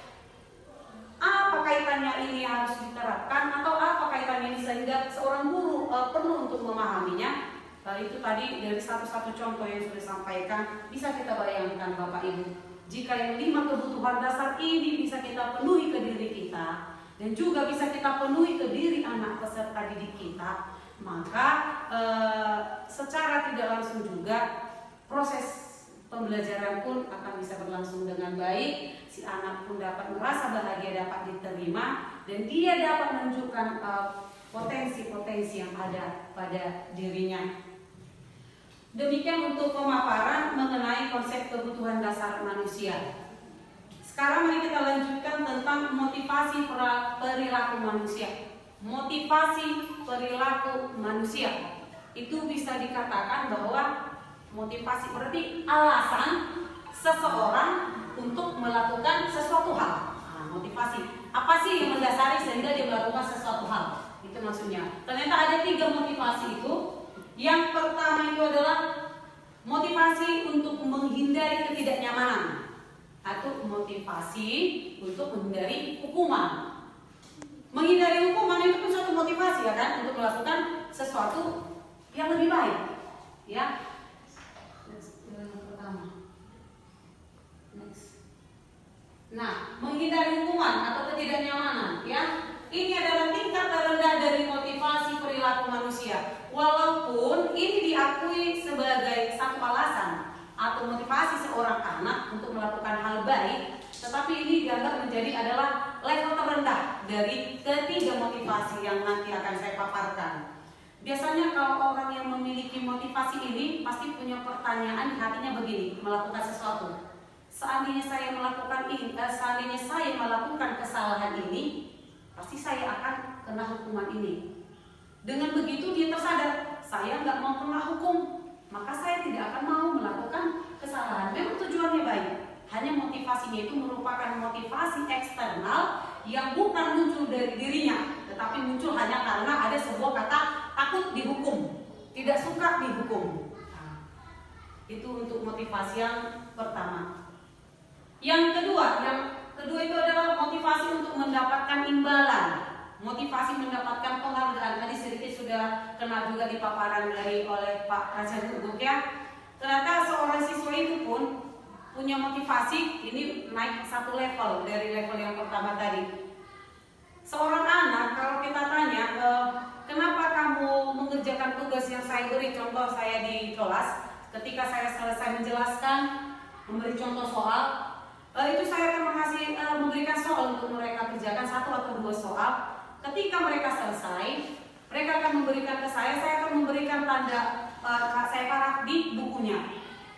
Apa kaitannya ini harus diterapkan atau apa kaitannya ini sehingga seorang guru perlu untuk memahaminya? Itu tadi dari satu contoh yang sudah disampaikan, bisa kita bayangkan Bapak Ibu, jika yang 5 kebutuhan dasar ini bisa kita penuhi ke diri kita dan juga bisa kita penuhi ke diri anak peserta didik kita, maka secara tidak langsung juga proses pembelajaran pun akan bisa berlangsung dengan baik. Si anak pun dapat merasa bahagia, dapat diterima, dan dia dapat menunjukkan potensi-potensi yang ada pada dirinya. Demikian untuk pemaparan mengenai konsep kebutuhan dasar manusia. Sekarang mari kita lanjutkan tentang motivasi perilaku manusia. Motivasi perilaku manusia itu bisa dikatakan bahwa motivasi berarti alasan seseorang untuk melakukan sesuatu hal. Nah, motivasi apa sih yang mendasari sehingga dia melakukan sesuatu hal? Itu maksudnya. Ternyata ada 3 motivasi itu. Yang pertama itu adalah motivasi untuk menghindari ketidaknyamanan atau motivasi untuk menghindari hukuman. Menghindari hukuman itu pun suatu motivasi ya kan, untuk melakukan sesuatu yang lebih baik, ya. Nah, menghindari hukuman atau ketidaknyamanan, ya. Ini adalah tingkat terendah dari motivasi perilaku manusia. Walaupun ini diakui sebagai satu alasan atau motivasi seorang anak untuk melakukan hal baik, tetapi ini dianggap menjadi adalah level terendah dari ketiga motivasi yang nanti akan saya paparkan. Biasanya kalau orang yang memiliki motivasi ini pasti punya pertanyaan di hatinya begini, melakukan sesuatu. Seandainya saya melakukan ini, seandainya saya melakukan kesalahan ini, pasti saya akan kena hukuman ini. Dengan begitu dia tersadar, saya nggak mau kena hukum, maka saya tidak akan mau melakukan kesalahan. Memang tujuannya baik, hanya motivasinya itu merupakan motivasi eksternal yang bukan muncul dari dirinya, tetapi muncul hanya karena ada sebuah kata takut dihukum, tidak suka dihukum. Nah, itu untuk motivasi yang pertama. Yang kedua itu adalah motivasi untuk mendapatkan imbalan. motivasi mendapatkan penghargaan. Tadi sedikit sudah kenal juga di paparan oleh Pak Raja Guguk ya. Ternyata seorang siswa itu pun punya motivasi ini naik satu level dari level yang pertama tadi. Seorang anak kalau kita tanya kenapa kamu mengerjakan tugas yang saya beri, contoh saya di kelas, ketika saya selesai menjelaskan, memberi contoh soal, itu saya akan memberikan soal untuk mereka kerjakan 1 atau 2 soal. Ketika mereka selesai, mereka akan memberikan ke saya akan memberikan tanda saya paraf di bukunya.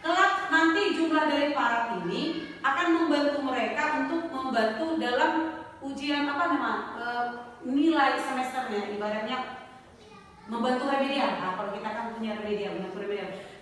Kelak nanti jumlah dari paraf ini akan membantu mereka untuk membantu dalam ujian nilai semesternya, ibaratnya membantu remedial. Nah, kalau kita kan punya remedial,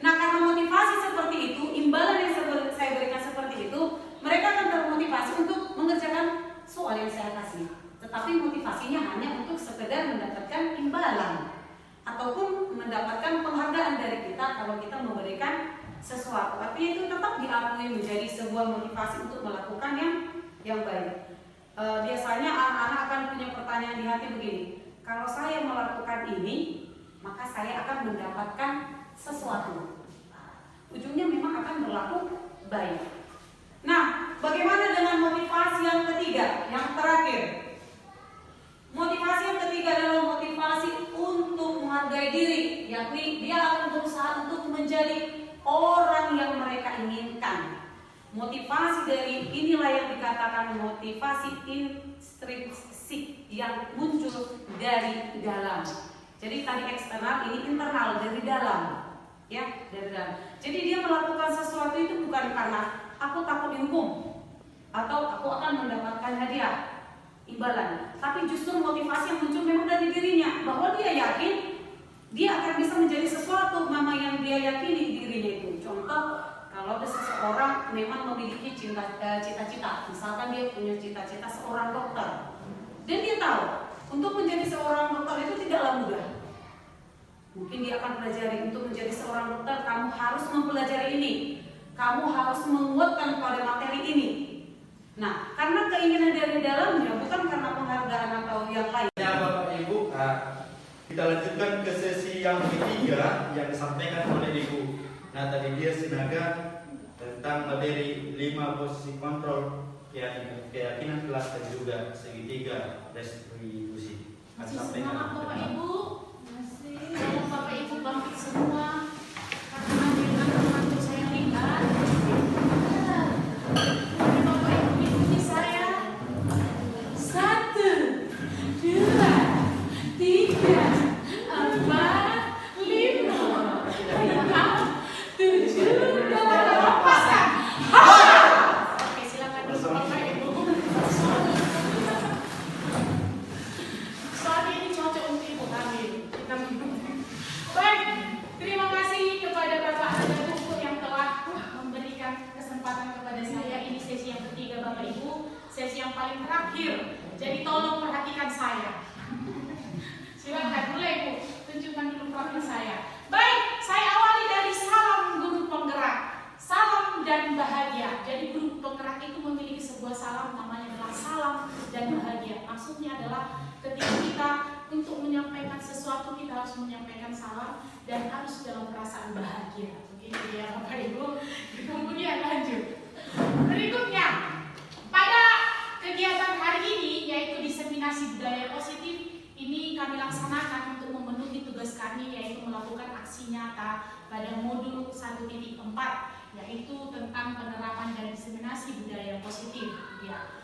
Nah, karena motivasi seperti itu, imbalan yang saya berikan seperti itu, mereka akan termotivasi untuk mengerjakan soal yang saya kasih. Tetapi motivasinya hanya untuk sekedar mendapatkan imbalan ataupun mendapatkan penghargaan dari kita kalau kita memberikan sesuatu. Tapi itu tetap diakui menjadi sebuah motivasi untuk melakukan yang baik. Biasanya anak-anak akan punya pertanyaan di hati begini, kalau saya melakukan ini, maka saya akan mendapatkan sesuatu. Ujungnya memang akan berlaku baik. Nah, bagaimana dengan motivasi yang ketiga, yang terakhir? Motivasi yang ketiga adalah motivasi untuk menghargai diri, yakni dia akan berusaha untuk menjadi orang yang mereka inginkan. Motivasi dari inilah yang dikatakan motivasi intrinsik yang muncul dari dalam. Jadi tadi eksternal, ini internal, dari dalam. Ya, dari dalam. Jadi dia melakukan sesuatu itu bukan karena aku takut dihukum atau aku akan mendapatkan hadiah, imbalan, tapi justru motivasi yang muncul memang dari dirinya, bahwa dia yakin dia akan bisa menjadi sesuatu mama yang dia yakini dirinya itu. Contoh, kalau ada seseorang memang memiliki cita-cita, misalkan dia punya cita-cita seorang dokter, dan dia tahu untuk menjadi seorang dokter itu tidaklah mudah. Mungkin dia akan pelajari untuk menjadi seorang dokter, kamu harus mempelajari ini, kamu harus menguatkan pada materi ini. Nah, karena keinginan dari dalamnya, bukan karena penghargaan atau yang lain. Ya Bapak Ibu, kita lanjutkan ke sesi yang ketiga yang disampaikan oleh Ibu Natalia Sinaga tentang materi 5 posisi kontrol keyakinan kelas dan juga segitiga distribusi. Semangat Bapak Ibu, kalau Bapak Ibu bangkit semua, karena dengan teman saya lihat. Bapak Ibu ikuti saya. 1, 2, 3, 4, 5, 6, 7, 8. Oke, silakan dulu Bapak Ibu. Soalnya ini cocok untuk Ibu hamil. Kita baik, terima kasih kepada Bapak Raja Guguk yang telah memberikan kesempatan kepada saya. Ini sesi yang ketiga Bapak Ibu, sesi yang paling terakhir. Jadi tolong perhatikan saya. Silakan mulai Bu, tunjukkan dulu profil saya. Baik, saya awali dari salam guru penggerak. Salam dan bahagia. Jadi guru penggerak itu memiliki sebuah salam, namanya adalah salam dan bahagia. Maksudnya adalah ketika kita untuk menyampaikan sesuatu, kita harus menyampaikan salam dan harus dalam perasaan bahagia. Begitu ya Bapak Ibu. Kemudian lanjut. Berikutnya, pada kegiatan hari ini yaitu diseminasi budaya positif, ini kami laksanakan untuk memenuhi tugas kami, yaitu melakukan aksi nyata pada modul 1.4, yaitu tentang penerapan dan diseminasi budaya positif. Ya.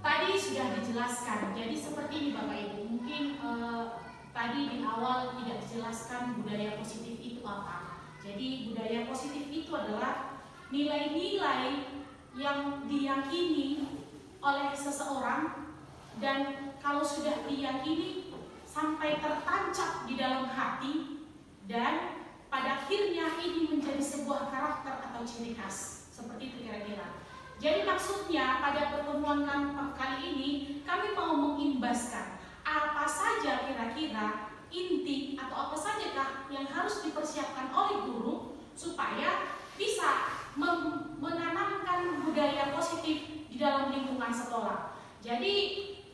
Tadi sudah dijelaskan, jadi seperti ini Bapak Ibu. Mungkin tadi di awal tidak dijelaskan budaya positif itu apa. Jadi budaya positif itu adalah nilai-nilai yang diyakini oleh seseorang, dan kalau sudah diyakini sampai tertancap di dalam hati, dan pada akhirnya ini menjadi sebuah karakter atau ciri khas. Seperti itu kira-kira. Jadi maksudnya pada pertemuan kali ini kami mau mengimbaskan apa saja kira-kira inti atau apa sajakah yang harus dipersiapkan oleh guru supaya bisa menanamkan budaya positif di dalam lingkungan sekolah. Jadi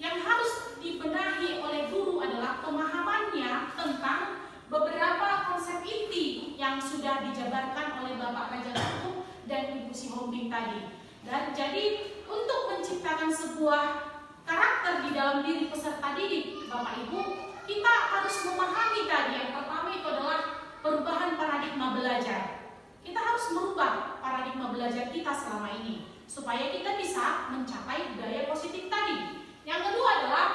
yang harus dibenahi oleh guru adalah pemahamannya tentang beberapa konsep inti yang sudah dijabarkan oleh Bapak Raja Hukum dan Ibu Sihombing tadi. Dan jadi untuk menciptakan sebuah karakter di dalam diri peserta didik, Bapak Ibu, kita harus memahami tadi yang pertama itu adalah perubahan paradigma belajar. Kita harus merubah paradigma belajar kita selama ini supaya kita bisa mencapai budaya positif tadi. Yang kedua adalah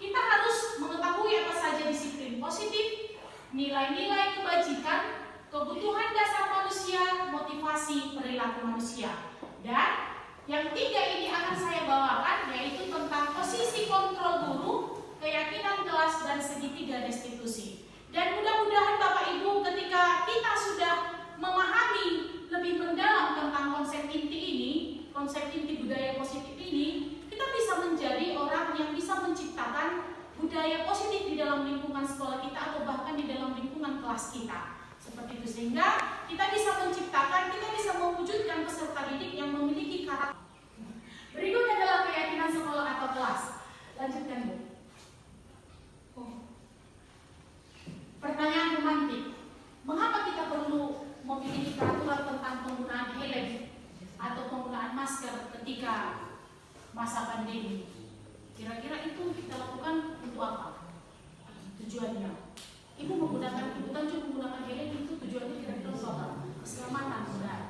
kita harus mengetahui apa saja disiplin positif, nilai-nilai kebajikan, kebutuhan dasar manusia, motivasi perilaku manusia. Dan yang tiga ini akan saya bawakan, yaitu tentang posisi kontrol guru, keyakinan kelas, dan segitiga restitusi. Dan mudah-mudahan Bapak Ibu ketika kita sudah memahami lebih mendalam tentang konsep inti ini, konsep inti budaya positif ini, kita bisa menjadi orang yang bisa menciptakan budaya positif di dalam lingkungan sekolah kita atau bahkan di dalam lingkungan kelas kita. Seperti itu, sehingga kita bisa menciptakan, kita bisa mewujudkan peserta didik yang memiliki karakter. Berikutnya adalah keyakinan sekolah atau kelas. Lanjutkan, Bu. Pertanyaan romantik. Mengapa kita perlu memiliki peraturan tentang penggunaan helm atau penggunaan masker ketika masa pandemi? Kira-kira itu kita lakukan untuk apa? Tujuannya? Ibu Tanjung menggunakan helm itu tujuannya kira-kira untuk apa? Keselamatan, benar.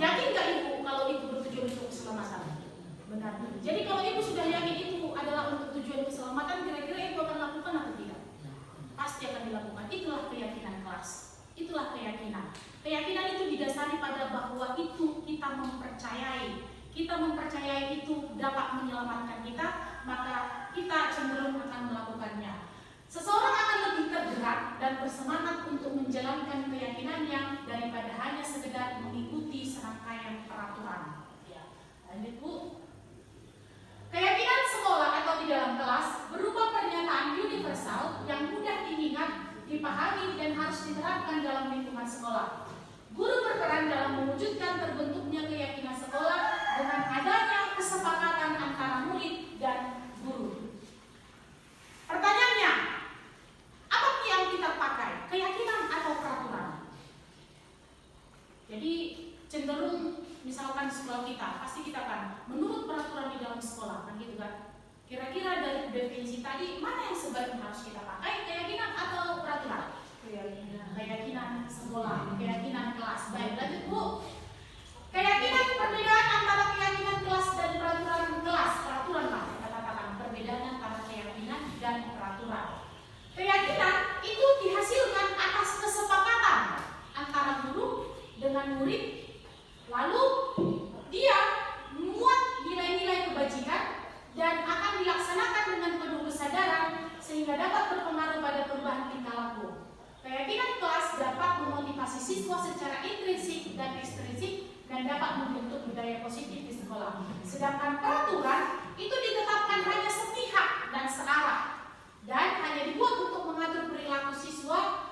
Yakin nggak Ibu kalau itu bertujuan untuk keselamatan? Benar. Jadi kalau Ibu sudah yakin itu adalah untuk tujuan keselamatan, kira-kira Ibu akan lakukan atau tidak? Pasti akan dilakukan. Itulah keyakinan kelas. Itulah keyakinan. Keyakinan itu didasari pada bahwa itu kita mempercayai. Kita mempercayai itu dapat menyelamatkan kita, maka kita cenderung akan melakukannya. Seseorang akan lebih tergerak dan bersemangat untuk menjalankan keyakinannya daripada hanya sekedar mengikuti serangkaian peraturan. Ya. Lanjut, Bu. Keyakinan sekolah atau di dalam kelas berupa pernyataan universal yang mudah diingat, dipahami, dan harus diterapkan dalam lingkungan sekolah. Guru berperan dalam mewujudkan terbentuknya keyakinan sekolah dengan adanya kesepakatan antara murid dan guru. Pertanyaannya, apa yang kita pakai? Keyakinan atau peraturan? Jadi cenderung misalkan sekolah kita, pasti kita akan menurut peraturan di dalam sekolah, kan gitu kan? Kira-kira dari definisi tadi, mana yang sebaiknya harus kita pakai? Keyakinan atau peraturan? Keyakinan sekolah, keyakinan kelas. Baik, lanjut, Bu. Keyakinan perbedaan antara keyakinan kelas dan peraturan kelas. Peraturan, Pak, kita katakan perbedaan antara keyakinan dan peraturan. Keyakinan itu dihasilkan atas kesepakatan antara guru dengan murid. Lalu dia memuat nilai-nilai kebajikan dan akan dilaksanakan dengan penuh kesadaran sehingga dapat berpengaruh pada perubahan tingkah laku. Keyakinan kelas dapat memotivasi siswa secara intrinsik dan ekstrinsik dan dapat membentuk budaya positif di sekolah. Sedangkan peraturan itu ditetapkan hanya sepihak dan searah dan hanya dibuat untuk mengatur perilaku siswa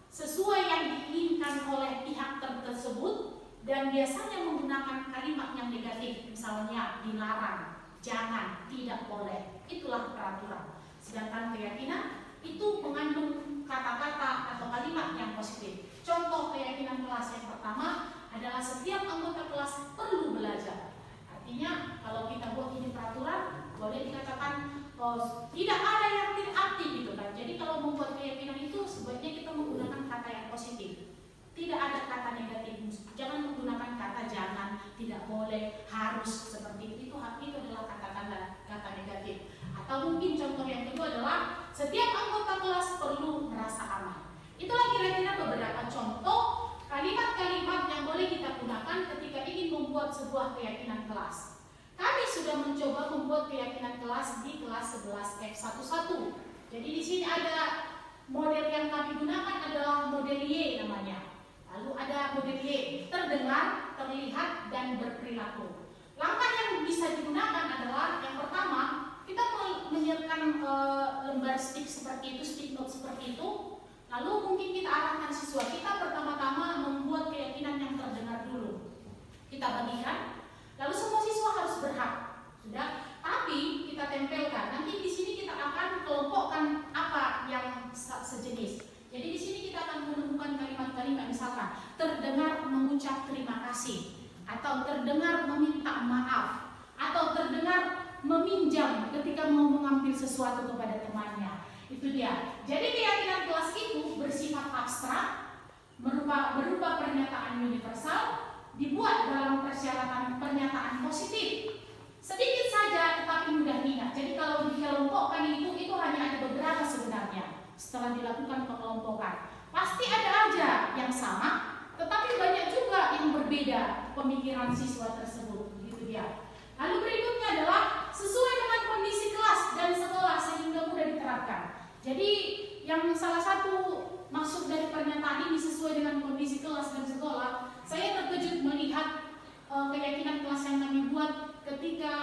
sesuai yang diinginkan oleh pihak tersebut. Dan biasanya menggunakan kalimat yang negatif, misalnya dilarang, jangan, tidak boleh. Itulah peraturan. Sedangkan keyakinan itu mengandung kata-kata atau kalimat yang positif. Contoh keyakinan kelas yang pertama adalah setiap anggota kelas perlu belajar. Artinya kalau kita buat ini peraturan, boleh dikatakan tidak ada yang tidak aktif gitu kan. Jadi kalau membuat keyakinan itu sebaiknya kita menggunakan kata yang positif. Tidak ada kata negatif. Jangan menggunakan kata jangan, tidak boleh, harus, seperti itu. Itu adalah kata negatif. Atau mungkin contoh yang kedua adalah setiap anggota kelas perlu merasa aman. Itulah kira-kira beberapa contoh kalimat-kalimat yang boleh kita gunakan ketika ingin membuat sebuah keyakinan kelas. Kami sudah mencoba membuat keyakinan kelas di kelas 11 F11. Jadi di sini ada model yang kami gunakan adalah model Y namanya. Lalu ada model Y, terdengar, terlihat, dan berperilaku. Langkah yang bisa digunakan adalah yang pertama, kita menyiapkan lembar stick seperti itu, stick note seperti itu. Lalu mungkin kita arahkan siswa kita pertama-tama membuat keyakinan yang terdengar dulu. Kita bagikan, lalu semua siswa harus berhak. Sudah, tapi kita tempelkan. Nanti di sini berucap terima kasih, atau terdengar meminta maaf, atau terdengar meminjam ketika mau mengambil sesuatu kepada temannya. Itu dia. Jadi keyakinan kelas itu bersifat abstrak, berupa pernyataan universal, dibuat dalam persyaratan pernyataan positif. Sedikit saja tetapi mudah diingat. Jadi kalau dikelompokkan itu hanya ada beberapa sebenarnya. Setelah dilakukan pengelompokan, pasti ada aja yang sama, tetapi banyak juga yang berbeda pemikiran siswa tersebut. Gitu dia. Lalu berikutnya adalah sesuai dengan kondisi kelas dan sekolah sehingga mudah diterapkan. Jadi yang salah satu maksud dari pernyataan ini sesuai dengan kondisi kelas dan sekolah, saya terkejut melihat keyakinan kelas yang kami buat ketika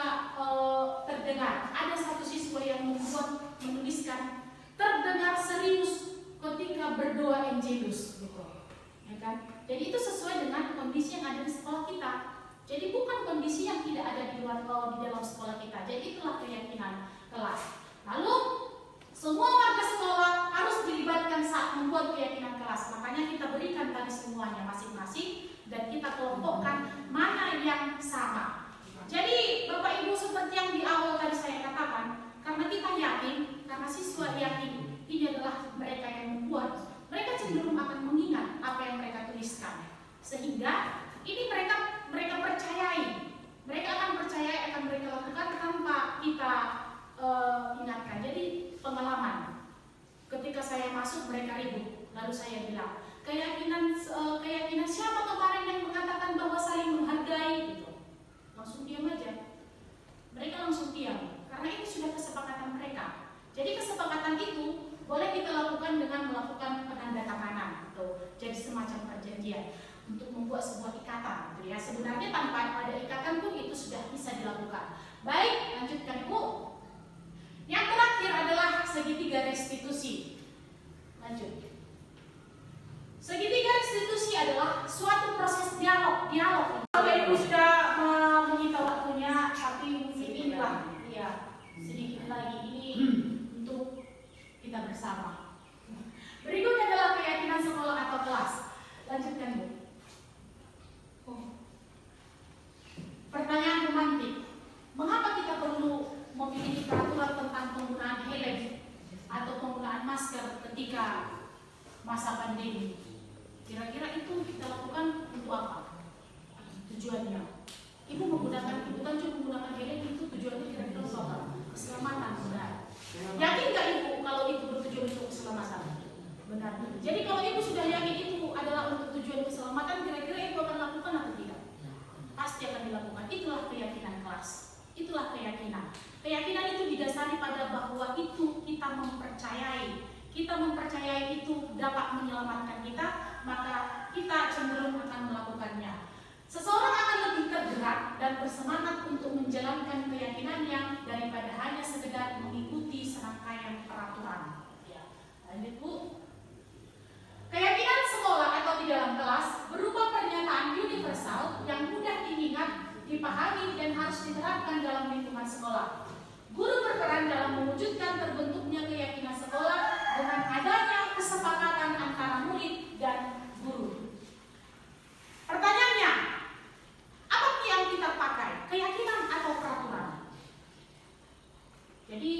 terdengar ada satu siswa yang menuliskan terdengar serius ketika berdoa Angelus, gitu, ya kan? Jadi itu sesuai dengan kondisi yang ada di sekolah kita. Jadi bukan kondisi yang tidak ada di dalam sekolah kita. Jadi itulah keyakinan kelas. Lalu semua warga sekolah harus dilibatkan saat membuat keyakinan kelas. Makanya kita berikan tadi semuanya masing-masing dan kita kelompokkan mana yang sama. Jadi Bapak Ibu, seperti yang di awal tadi saya katakan, karena kita yakin, karena siswa yakin ini adalah mereka yang membuat, mereka cenderung akan mengingat apa yang mereka tuliskan. Sehingga ini mereka percayai, mereka akan percaya akan mereka lakukan tanpa kita ingatkan. Jadi pengalaman, ketika saya masuk mereka ribut, lalu saya bilang keyakinan siapa kemarin yang mengatakan bahwa saling menghargai, gitu. Langsung diam aja, mereka langsung diam karena itu sudah kesepakatan mereka. Jadi kesepakatan itu boleh kita lakukan dengan melakukan penandatanganan, gitu. Jadi semacam perjanjian untuk membuat sebuah ikatan, gitu ya. Sebenarnya tanpa ada ikatan pun itu sudah bisa dilakukan. Baik, lanjutkan Ibu. Yang terakhir adalah segitiga restitusi. Lanjut. Segitiga restitusi adalah suatu proses dialog. Bapak Ibu sudah menyita waktunya, tapi mungkin inilah, ya, sedikit lagi ini untuk kita bersama. Berikutnya adalah keyakinan sekolah atau kelas. Lanjutkan Bu. Pertanyaan romantik. Mengapa kita perlu memiliki peraturan tentang penggunaan helm atau penggunaan masker ketika masa pandemi? Kira-kira itu kita lakukan untuk apa? Tujuannya? Ibu kan cuma menggunakan helm itu tujuannya kira-kira untuk apa? Keselamatan, benar. Yakin nggak Ibu kalau itu bertujuan untuk keselamatan? Benar. Jadi kalau Ibu sudah yakin itu adalah untuk tujuan keselamatan, kira-kira Ibu akan lakukan atau tidak? Pasti akan dilakukan. Itulah keyakinan kelas. Itulah keyakinan. Keyakinan itu didasari pada bahwa itu kita mempercayai. Kita mempercayai itu dapat menyelamatkan kita, maka kita cenderung akan melakukannya. Seseorang akan lebih tergerak dan bersemangat untuk menjalankan keyakinannya daripada hanya sekedar mengikuti serangkaian peraturan. Ya. Lanjut Bu. Keyakinan sekolah atau di dalam kelas berupa pernyataan universal yang mudah diingat, dipahami, dan harus diterapkan dalam lingkungan sekolah. Guru berperan dalam mewujudkan terbentuknya keyakinan sekolah dengan adanya kesepakatan antara murid dan guru. Pertanyaannya, apa yang kita pakai? Keyakinan atau peraturan? Jadi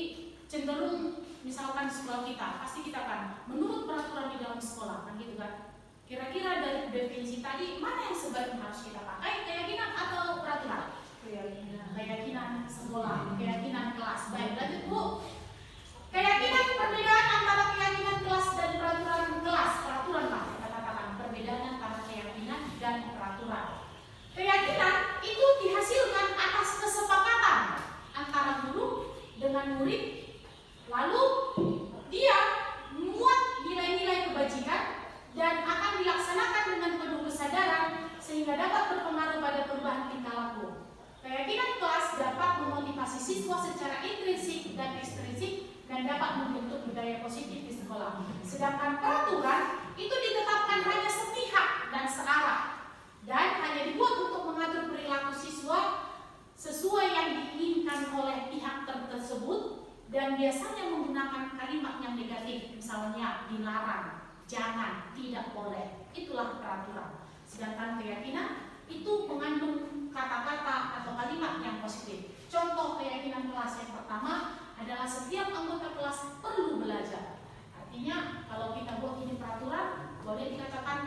cenderung misalkan sekolah kita, pasti kita akan menurut peraturan di dalam sekolah, kan gitu kan? Kira-kira dari definisi tadi, mana yang sebaiknya harus kita pakai? Keyakinan atau peraturan? Keyakinan sekolah, keyakinan kelas. Baik, lanjut Bu. Keyakinan, perbedaan antara keyakinan kelas dan peraturan kelas. Peraturan Pak, kita katakan perbedaan antara keyakinan dan peraturan. Keyakinan itu dihasilkan atas kesepakatan antara guru dengan murid, lalu dia memuat nilai-nilai kebajikan dan akan dilaksanakan dengan penuh kesadaran sehingga dapat berpengaruh pada perubahan tingkah laku. Keyakinan kelas dapat memotivasi siswa secara intrinsik dan ekstrinsik dan dapat membentuk budaya positif di sekolah. Sedangkan peraturan itu ditetapkan hanya sepihak dan searah dan hanya dibuat untuk mengatur perilaku siswa sesuai yang diinginkan oleh pihak tersebut dan biasanya menggunakan kalimat yang negatif, misalnya dilarang, jangan, tidak boleh. Itulah peraturan. Sedangkan keyakinan itu mengandung kata-kata atau kalimat yang positif. Contoh keyakinan kelas yang pertama adalah setiap anggota kelas perlu belajar. Artinya kalau kita buat ini peraturan, boleh dikatakan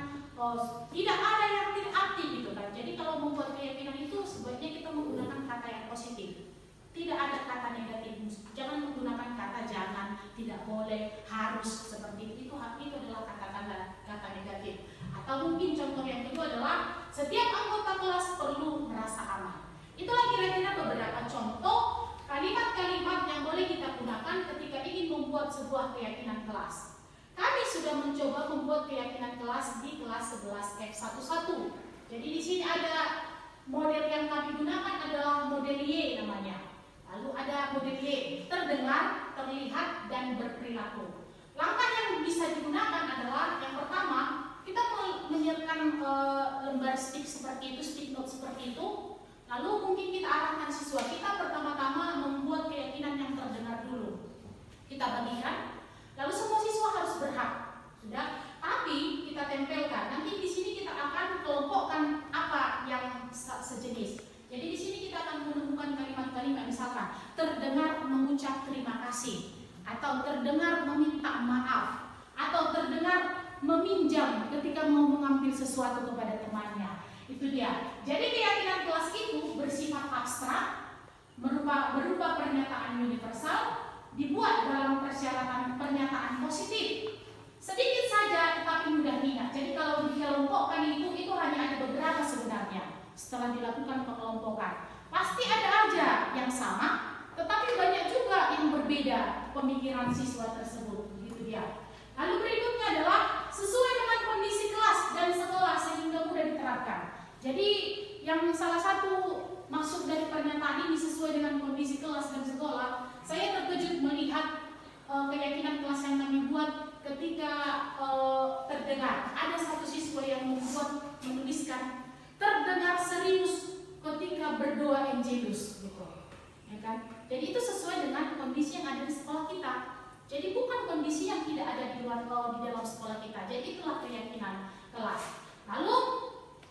tidak ada yang tidak arti gitu kan. Jadi kalau membuat keyakinan itu sebaiknya kita menggunakan kata yang positif. Tidak ada kata negatif. Jangan menggunakan kata jangan, tidak boleh, harus, seperti itu. Itu adalah kata negatif. Atau mungkin contoh yang kedua adalah setiap anggota kelas perlu merasa aman. Itulah kira-kira beberapa contoh kalimat-kalimat yang boleh kita gunakan ketika ingin membuat sebuah keyakinan kelas. Kami sudah mencoba membuat keyakinan kelas di kelas 11 F11. Jadi di sini ada model yang kami gunakan adalah model Y namanya. Lalu ada model Y, terdengar, terlihat, dan berperilaku. Langkah yang bisa digunakan adalah yang pertama, kita menyiapkan lembar stick seperti itu, stick note seperti itu. Lalu mungkin kita arahkan siswa kita pertama-tama membuat keyakinan yang terdengar dulu. Kita bagikan, lalu semua siswa harus berhak. Sudah, tapi kita tempelkan. Nanti di sini kita akan kelompokkan apa yang sejenis. Jadi di sini kita akan menemukan kalimat-kalimat misalkan terdengar mengucap terima kasih, atau terdengar meminta maaf, atau terdengar meminjam ketika mau mengambil sesuatu kepada temannya. Itu dia. Jadi keyakinan kelas itu bersifat abstrak, berupa pernyataan universal, dibuat dalam persyaratan pernyataan positif. Sedikit saja tetapi mudah diingat. Jadi kalau dikelompokkan itu hanya ada beberapa sebenarnya. Setelah dilakukan pengelompokan, pasti ada aja yang sama, tetapi banyak juga yang berbeda pemikiran siswa tersebut. Begitu dia. Lalu berikutnya adalah sesuai dengan kondisi kelas dan sekolah sehingga mudah diterapkan. Jadi yang salah satu maksud dari pernyataan ini sesuai dengan kondisi kelas dan sekolah, saya terkejut melihat keyakinan kelas yang kami buat ketika terdengar. Ada satu siswa yang menuliskan terdengar serius ketika berdoa Angelus, gitu, ya kan? Jadi itu sesuai dengan kondisi yang ada di sekolah kita. Jadi bukan kondisi yang tidak ada di dalam sekolah kita. Jadi itulah keyakinan kelas. Lalu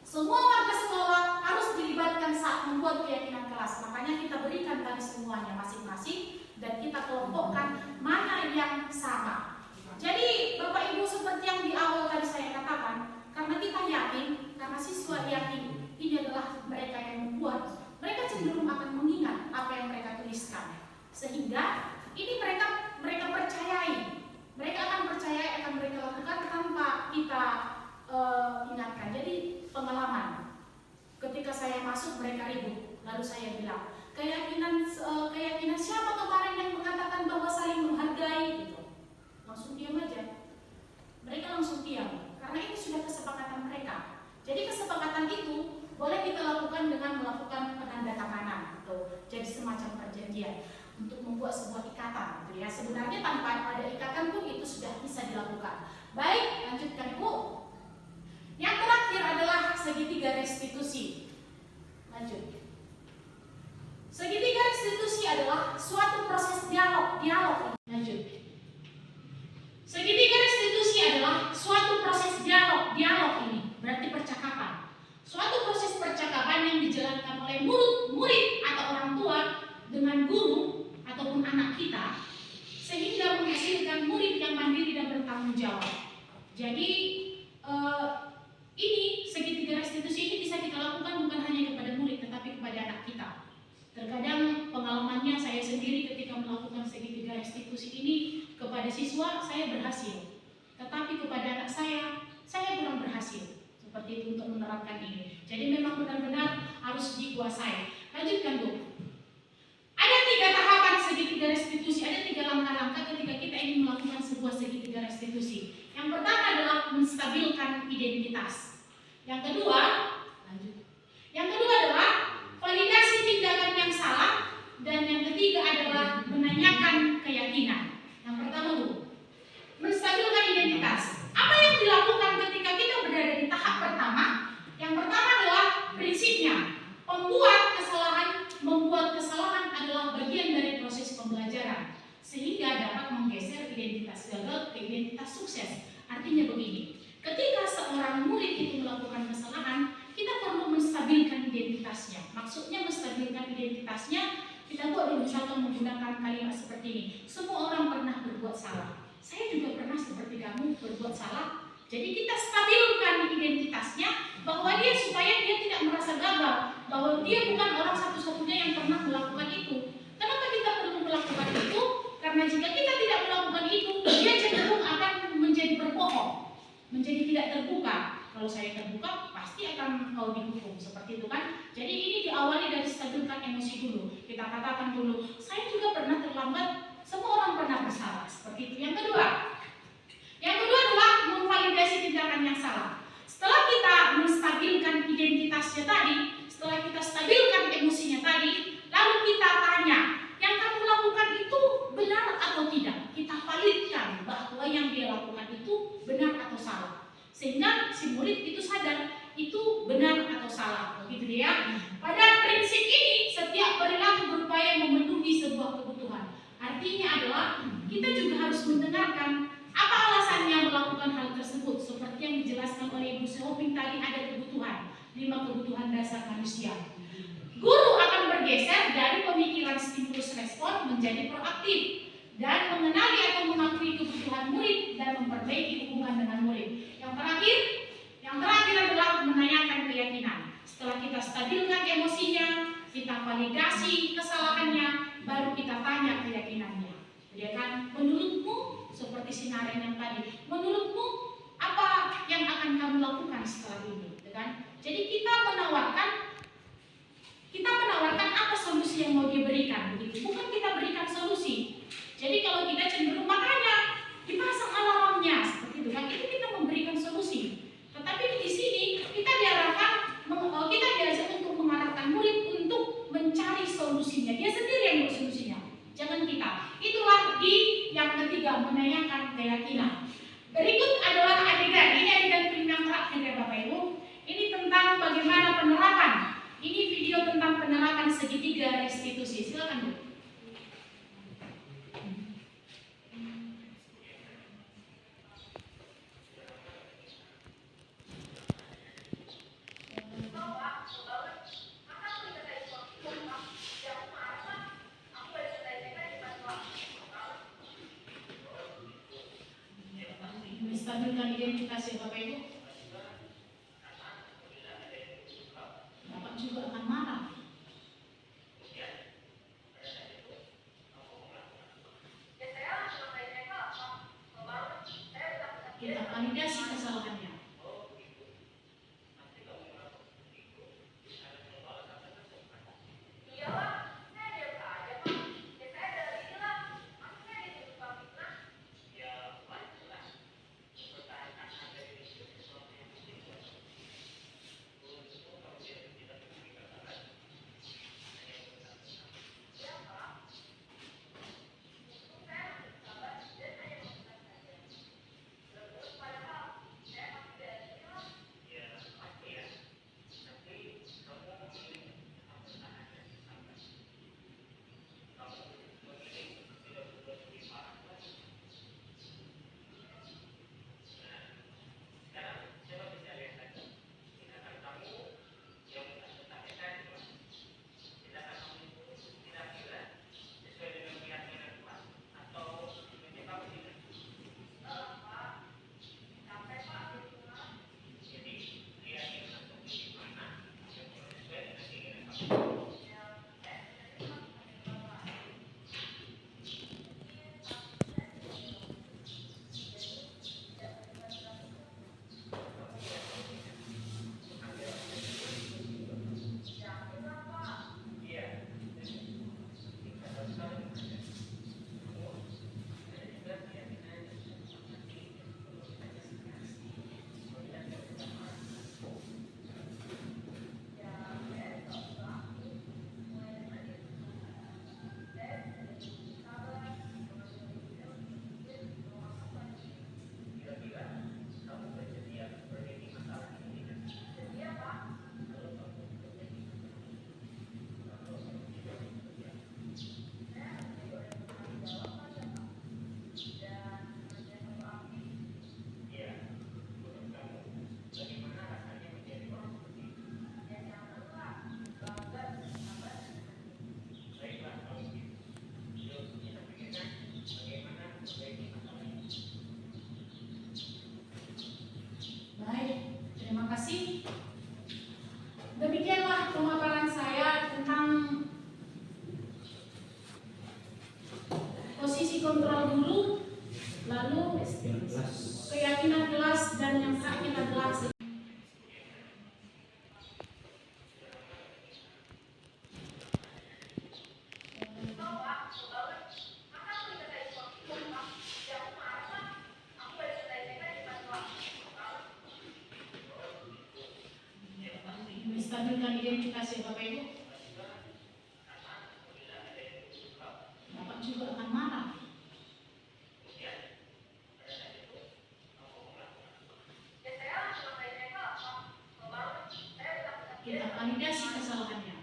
semua warga sekolah harus dilibatkan saat membuat keyakinan kelas. Makanya kita berikan tadi semuanya masing-masing dan kita kelompokkan mana yang sama. Jadi Bapak Ibu seperti yang di awal tadi saya katakan, karena kita yakin, karena siswa yakin ini adalah mereka yang membuat, mereka cenderung akan mengingat apa yang mereka tuliskan. Sehingga ini mereka percayai. Mereka akan percayai, akan mereka lakukan tanpa kita ingatkan. Jadi pengalaman. Ketika saya masuk mereka ribut. Lalu saya bilang, keyakinan siapa kemarin yang mengatakan bahwa saling menghargai gitu. Langsung diam aja. Mereka langsung diam. Karena ini sudah kesepakatan mereka. Jadi kesepakatan itu boleh kita lakukan dengan melakukan penandatanganan atau jadi semacam perjanjian untuk membuat sebuah ikatan, gitu ya. Sebenarnya tanpa ada ikatan pun itu sudah bisa dilakukan. Baik, lanjutkan Ibu. Yang terakhir adalah segitiga restitusi. Lanjut. Segitiga restitusi adalah suatu proses dialog. Lanjut. Segitiga restitusi adalah suatu proses dialog ini, berarti percakapan. Suatu proses percakapan yang dijalankan oleh murid atau orang tua dengan guru ataupun anak kita, sehingga menghasilkan murid yang mandiri dan bertanggung jawab. Jadi ini segitiga restitusi ini bisa kita lakukan bukan hanya kepada murid, tetapi kepada anak kita. Terkadang pengalamannya saya sendiri ketika melakukan segitiga restitusi ini kepada siswa saya berhasil, tetapi kepada anak saya kurang berhasil. Seperti itu untuk menerapkan ini. Jadi memang benar-benar harus dikuasai. Lanjutkan Bu. Ada 3 tahapan segitiga restitusi, ada 3 langkah-langkah ketika kita ingin melakukan sebuah segitiga restitusi. Yang pertama adalah menstabilkan identitas. Yang kedua adalah validasi tindakan yang salah, dan yang ketiga adalah menanyakan keyakinan. Yang pertama Bu, menstabilkan identitas. Apa yang dilakukan ketika kita berada di tahap pertama? Yang pertama adalah prinsipnya, membuat kesalahan adalah bagian dari proses pembelajaran, sehingga dapat menggeser identitas gagal ke identitas sukses. Artinya begini, Ketika seorang murid itu melakukan kesalahan, kita perlu menstabilkan identitasnya. Maksudnya menstabilkan identitasnya, kita boleh misalkan menggunakan kalimat seperti ini. Semua orang pernah berbuat salah. Saya juga pernah seperti kamu berbuat salah. Jadi kita stabilkan identitasnya bahwa dia supaya dia tidak merasa gagal, bahwa dia bukan orang satu-satunya yang pernah melakukan itu. Kenapa kita perlu melakukan itu? Karena jika kita tidak melakukan itu, dia cenderung akan menjadi berbohong, menjadi tidak terbuka. Kalau saya terbuka, pasti akan kau dihukum, seperti itu kan? Jadi ini diawali dari stabilkan emosi dulu. Kita katakan dulu, saya juga pernah terlambat. Semua orang pernah bersalah, seperti itu. Yang kedua adalah memvalidasi tindakan yang salah. Setelah kita menstabilkan identitasnya tadi, setelah kita stabilkan emosinya tadi, lalu kita tanya, yang kamu lakukan itu benar atau tidak? Kita validkan bahwa yang dia lakukan itu benar atau salah. Sehingga si murid itu sadar itu benar atau salah, begitu ya. Pada prinsip ini, setiap perilaku berupaya memenuhi sebuah kebutuhan. Artinya adalah kita juga harus mendengarkan apa alasannya melakukan hal tersebut. Seperti yang dijelaskan oleh Ibu Sehoping tadi, ada kebutuhan, 5 kebutuhan dasar manusia. Guru akan bergeser dari pemikiran stimulus respon menjadi proaktif dan mengenali atau mengakui kebutuhan murid dan memperbaiki hubungan dengan murid. Yang terakhir adalah menanyakan keyakinan. Setelah kita stabilkan emosinya, kita validasi kesalahannya, baru kita tanya keyakinannya. Ya kan? Menurutmu, seperti sinaren yang tadi, menurutmu apa yang akan kamu lakukan setelah ini? Ya kan? Jadi kita menawarkan apa solusi yang mau dia berikan, begitu. Bukan kita berikan solusi. Jadi kalau kita cenderung makanya dipasang alarmnya, seperti itu kan, itu kita memberikan solusi. Tetapi di sini kita diajak untuk mengarahkan murid untuk mencari solusinya. Dia sendiri yang bersolusinya, jangan kita. Itulah yang ketiga, menanyakan keyakinan. Berikut adalah adegan. Ini adegan film yang terakhir ya Bapak Ibu. Ini tentang bagaimana penerapan. Ini video tentang penerapan segitiga restitusi. Silakan Bu. Menstabilkan identitas ya Bapak Ibu. Bapak juga akan marah. Kita validasi kesalahannya. kontrol dulu, lalu keyakinan kelas dan yang tak kita adalah menstabilkan identitas ya Bapak Ibu. Bapak juga akan marah. Kita validasi kesalahannya.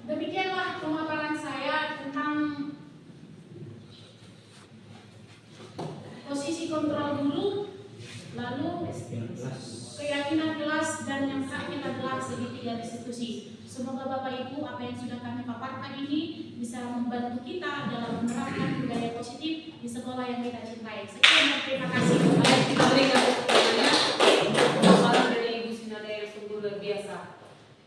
Demikianlah pemaparan saya tentang posisi kontrol dulu, lalu keyakinan kelas dan yang terakhir adalah segitiga restitusi. Semoga Bapak Ibu apa yang sudah kami paparkan ini bisa membantu kita dalam menerapkan budaya positif di sekolah yang kita cintai. Sekian dan terima kasih. Baik, kita berikan pemaparan dari Ibu Sinada yang sungguh luar biasa.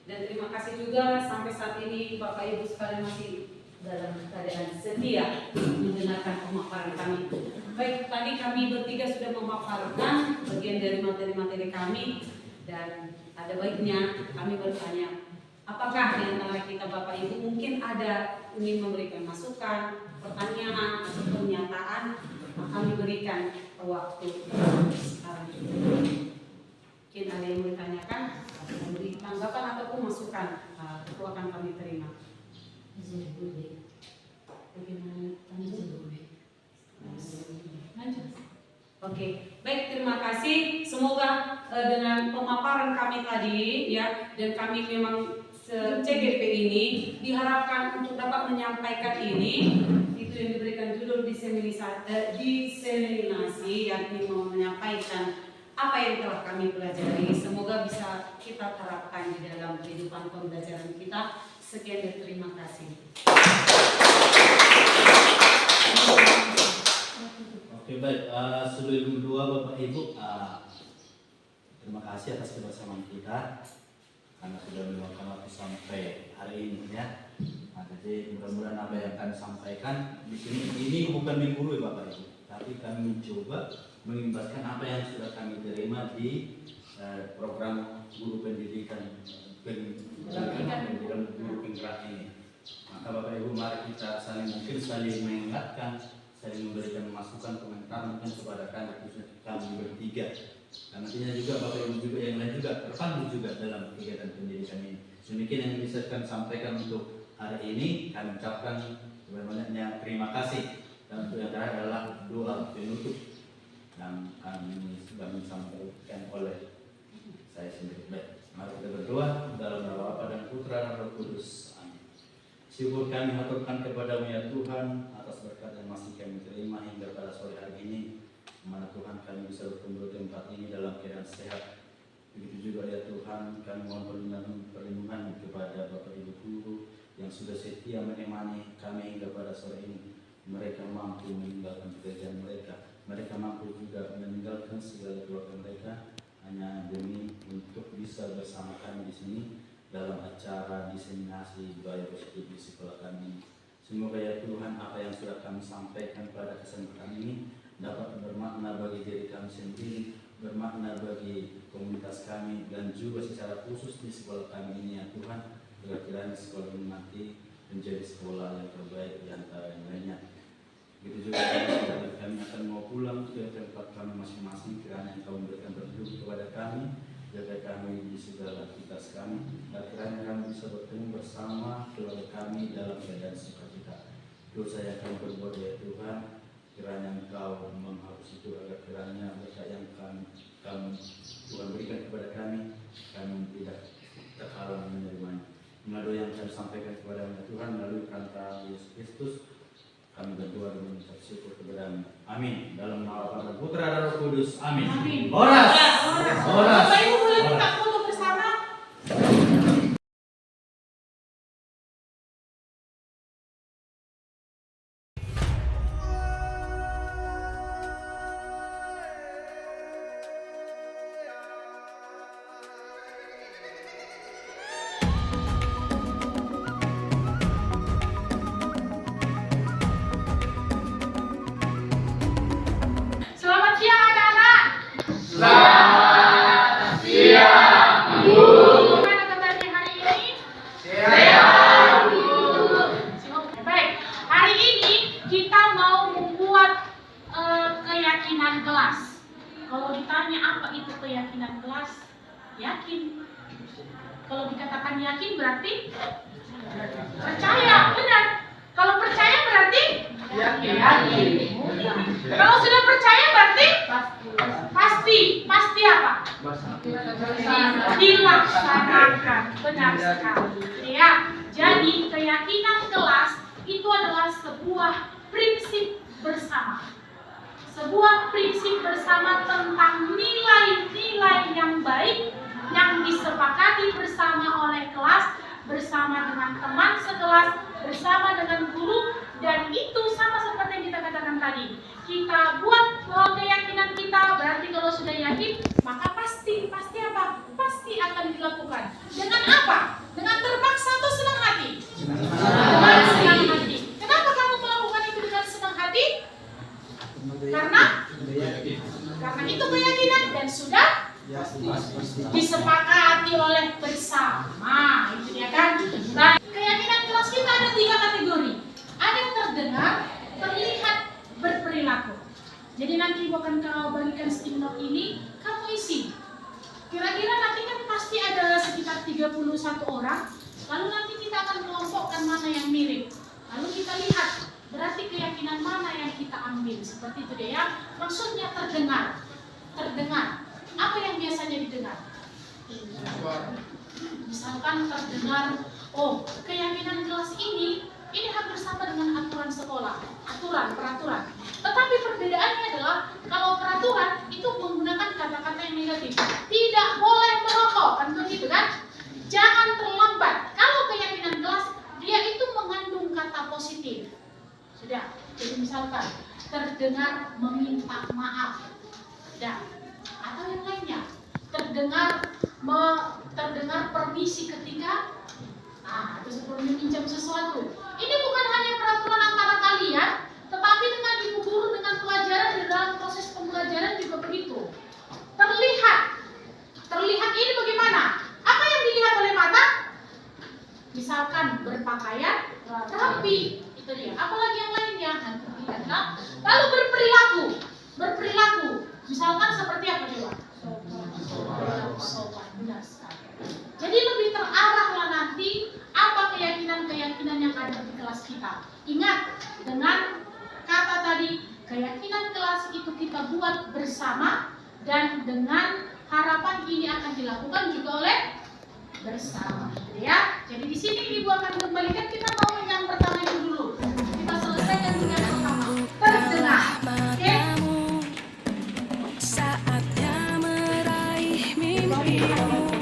Dan terima kasih juga sampai saat ini Bapak Ibu sekalian masih dalam keadaan setia mendengarkan pemaparan kami. Baik, tadi kami bertiga sudah memaparkan bagian dari materi-materi kami dan ada baiknya kami bertanya, apakah di antara kita Bapak Ibu mungkin ada ingin memberikan masukan, pertanyaan, atau pernyataan, kami berikan waktu sekarang. Mungkin ada yang bertanyakan, memberi tanggapan ataupun masukan, itu akan kami terima. Oke, baik, terima kasih. Semoga dengan pemaparan kami tadi ya, dan kami memang CGP ini diharapkan untuk dapat menyampaikan ini, itu yang diberikan judul diseminasi, yakni mau menyampaikan apa yang telah kami pelajari. Semoga bisa kita terapkan di dalam kehidupan pembelajaran kita. Sekian dan terima kasih. Oke, baik. Sebelum dua Bapak Ibu, terima kasih atas kebersamaan kita karena sudah meluangkan waktu sampai hari ini ya. Jadi mudah-mudahan apa yang kami sampaikan di sini ini bukan menggurui Bapak Ibu, tapi kami mencoba mengimbaskan apa yang sudah kami terima di program guru pendidikan guru penggerak ini. Maka Bapak Ibu, mari kita saling mengingatkan, saling memberikan masukan komentar mungkin kepada kami bertiga. Dan nantinya juga Bapak Ibu juga yang lain juga terpanggil juga dalam kegiatan pendidikan ini. Demikian yang bisa kami sampaikan untuk hari ini. Kami ucapkan sebanyak-banyaknya terima kasih. Dan untuk yang terakhir adalah doa penutup yang kami sudah disampaikan oleh saya sendiri. Baik, mari kita berdoa dalam nama Bapa dan Putra dan Roh Kudus. Amin. Syukur kami haturkan kepadamu ya Tuhan atas berkat yang masih kami terima hingga pada sore hari ini, di mana Tuhan kami bisa berkumpul di tempat ini dalam keadaan sehat. Begitu juga ya Tuhan, kami mohon perlindungan kepada Bapak Ibu guru yang sudah setia menemani kami hingga pada sore ini. Mereka mampu meninggalkan pekerjaan mereka, mereka mampu juga meninggalkan segala keluarga mereka hanya demi untuk bisa bersama kami di sini dalam acara diseminasi budaya positif di sekolah kami. Semoga ya Tuhan, apa yang sudah kami sampaikan pada kesempatan ini dapat bermakna bagi diri kami sendiri, bermakna bagi komunitas kami, dan juga secara khusus di sekolah kami ini ya Tuhan, agar kiranya sekolah ini nanti menjadi sekolah yang terbaik di antara yang lainnya. Begitu juga kami akan mau pulang ke tempat kami masing-masing, kiranya Engkau memberikan petunjuk kepada kami, jaga kami di segala aktivitas kami, dan kiranya kami bisa bertemu bersama keluarga kami dalam keadaan sukacita. Dosa yang kami berbuat ya Tuhan, kiranya Engkau menghapus itu, agar kiranya berkat yang kami Tuhan berikan kepada kami tidak terhalang menerimanya. Melalui yang kami sampaikan kepada Tuhan melalui perantara Yesus Kristus, kami berdoa dan mengucap syukur kepada-Mu. Amin. Dalam nama Bapa dan Putra dan Roh Kudus. Amin. Amin. Oras. Oras. Bapak Ibu boleh minta foto bersama? Selamat siang anak-anak. Gimana kabarnya hari ini? Sehat, Bu. Baik, hari ini kita mau membuat keyakinan kelas. Kalau ditanya apa itu keyakinan kelas, yakin. Kalau dikatakan yakin berarti percaya, benar. Kalau percaya berarti yakin. Kalau sudah percaya berarti pasti apa? Dilaksanakan. Benar sekali. Ya, jadi keyakinan kelas itu adalah sebuah prinsip bersama. Sebuah prinsip bersama tentang nilai-nilai yang baik yang disepakati bersama oleh kelas, bersama dengan teman sekelas, bersama dengan guru, dan itu sama seperti yang kita katakan tadi. Kita buat keyakinan kita, berarti kalau sudah yakin, maka pasti apa? Pasti akan dilakukan. Dengan apa? Dengan terpaksa atau senang hati? Dengan senang hati. Kenapa kamu melakukan itu dengan senang hati? Karena itu keyakinan dan sudah disepakati oleh bersama, itu dia kan. Nah, keyakinan kelas kita ada 3 kategori. Ada yang terdengar, terlihat, berperilaku. Jadi nanti Ibu akan bagikan stick note ini, kamu isi. Kira-kira nanti kan pasti ada sekitar 31 orang. Lalu nanti kita akan kelompokkan mana yang mirip. Lalu kita lihat, berarti keyakinan mana yang kita ambil. Seperti itu deh ya. Maksudnya terdengar. Apa yang biasanya didengar? Misalkan terdengar, oh keyakinan kelas ini hampir sama dengan aturan sekolah, peraturan. Tetapi perbedaannya adalah kalau peraturan itu menggunakan kata-kata yang negatif. Tidak boleh merokok, kan begitu kan? Jangan terlambat. Kalau keyakinan kelas, dia itu mengandung kata positif. Sudah, jadi misalkan terdengar meminta maaf. Sudah. Atau yang lainnya, terdengar permisi ketika itu sebelum meminjam sesuatu. Ini bukan hanya peraturan antara kalian, tetapi dengan ibu guru, dengan pelajaran, di dalam proses pembelajaran juga begitu. Terlihat ini bagaimana? Apa yang dilihat oleh mata? Misalkan berpakaian rapi, itu dia. Apalagi yang lainnya? Lalu berperilaku. Misalkan seperti apa coba? Sopan, benar sekali. Jadi lebih terarahlah nanti apa keyakinan-keyakinan yang ada di kelas kita. Ingat, dengan kata tadi, keyakinan kelas itu kita buat bersama dan dengan harapan ini akan dilakukan juga oleh bersama, ya. Jadi di sini Ibu akan kembalikan, kita mau yang pertama itu dulu. Kita selesaikan dengan yang pertama. Terdengar, oke? Saatnya meraih mimpimu,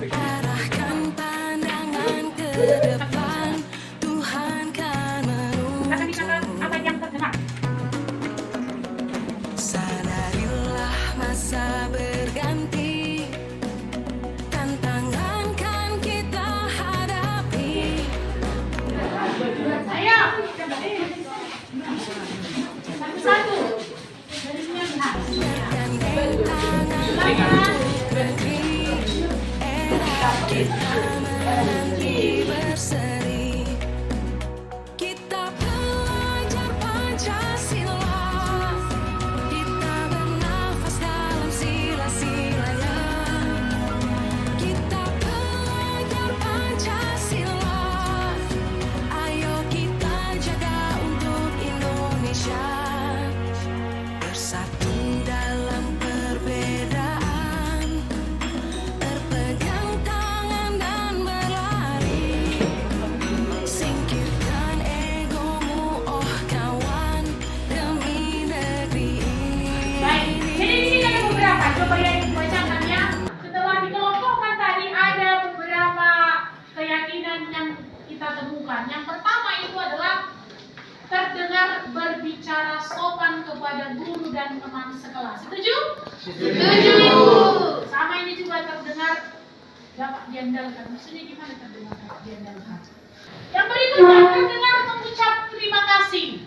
arahkan pandangan ke depan, Tuhan kan Katakan apa yang terdengar? sadarilah masa berganti, tantangan kan kita hadapi. Saya satu-satu dari sini yang benar. Gandeng tangan untuk negeri, era kita menanti berseri. Kita belajar Pancasila, kita bernafas dalam sila-silanya. Kita belajar Pancasila, ayo kita jaga untuk Indonesia. Bersatu dalam perbedaan, berpegang tangan dan berlari. Singkirkan egomu, oh kawan, demi negeri ini. Baik, jadi di sini ada beberapa. Coba yang dibacakan ya. Setelah dikelompokkan tadi ada beberapa keyakinan yang kita temukan. Yang pertama itu adalah terdengar berbicara sopan kepada guru dan teman sekelas. Setuju? Setuju. Sama ini juga terdengar dapat diandalkan. Maksudnya gimana terdengar dapat diandalkan? Yang berikutnya terdengar mengucap terima kasih.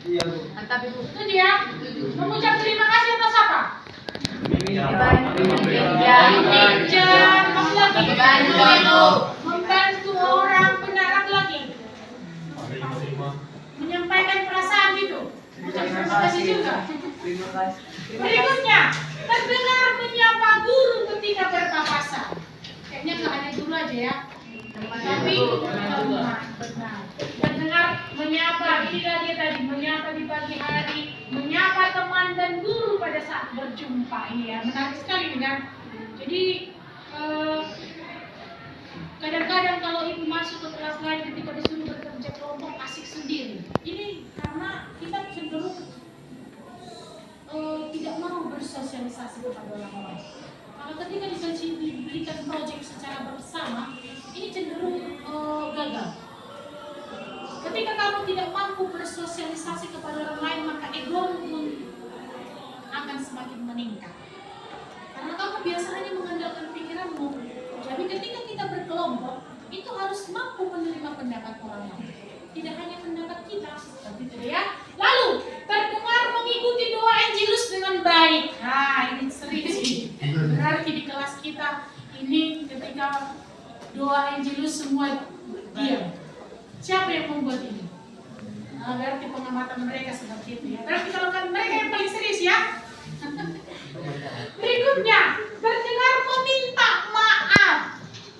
Mantap Ibu. Setuju ya? Mengucap terima kasih atas apa? Membantu orang, benar lagi. Menyampaikan perasaan gitu. Ucap terima kasih juga. Berikutnya, terdengar menyapa guru ketika berpapasan. Kayaknya nggak hanya guru aja ya. Tapi benar. Terdengar menyapa, inilah dia tadi, menyapa di pagi hari, menyapa teman dan guru pada saat berjumpa. Ini ya, menarik sekali ini kan. Jadi kadang-kadang kalau ibu masuk ke kelas lain ketika disuruh bekerja kelompok asik sendiri. Ini karena kita cenderung tidak mau bersosialisasi kepada orang lain. Kalau ketika diberikan proyek secara bersama, ini cenderung gagal. Ketika kamu tidak mampu bersosialisasi kepada orang lain, maka ego pun akan semakin meningkat. Karena kamu biasanya mengandalkan pikiranmu. Jadi ketika kita berkelompok, itu harus mampu menerima pendapat orang lain. Tidak hanya pendapat kita, seperti itu ya. Lalu, terdengar mengikuti doa Angelus dengan baik. Nah, ini sering sih. Berarti di kelas kita, ini ketika doa Angelus semua diam. Siapa yang membuat ini? Nah, berarti pengamatan mereka seperti itu ya. Berarti kalau kan mereka yang paling serius ya. Berikutnya, terdengar meminta maaf.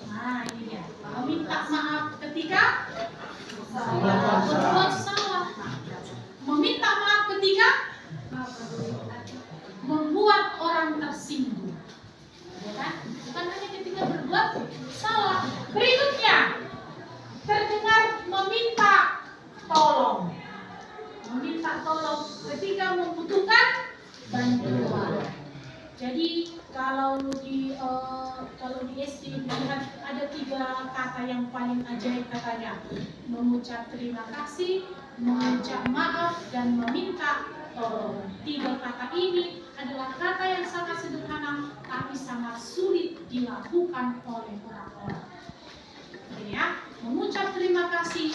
Nah, ini dia. Meminta maaf ketika berbuat salah. Meminta maaf ketika membuat orang tersinggung. Ya kan? Bukan hanya ketika berbuat salah. Berikutnya, terdengar meminta tolong. Meminta tolong ketika membutuhkan bantuan. Jadi kalau di SD melihat ada 3 kata yang paling ajaib katanya, mengucap terima kasih, mengucap maaf, dan meminta tolong. 3 kata ini adalah kata yang sangat sederhana tapi sangat sulit dilakukan oleh orang-orang. Ya, mengucap terima kasih,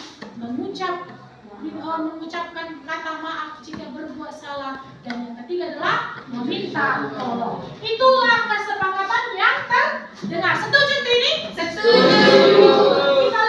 mengucapkan kata maaf jika berbuat salah, dan yang ketiga adalah meminta tolong. Itulah kesepakatan yang terdengar. Setuju ini? Setuju. Kita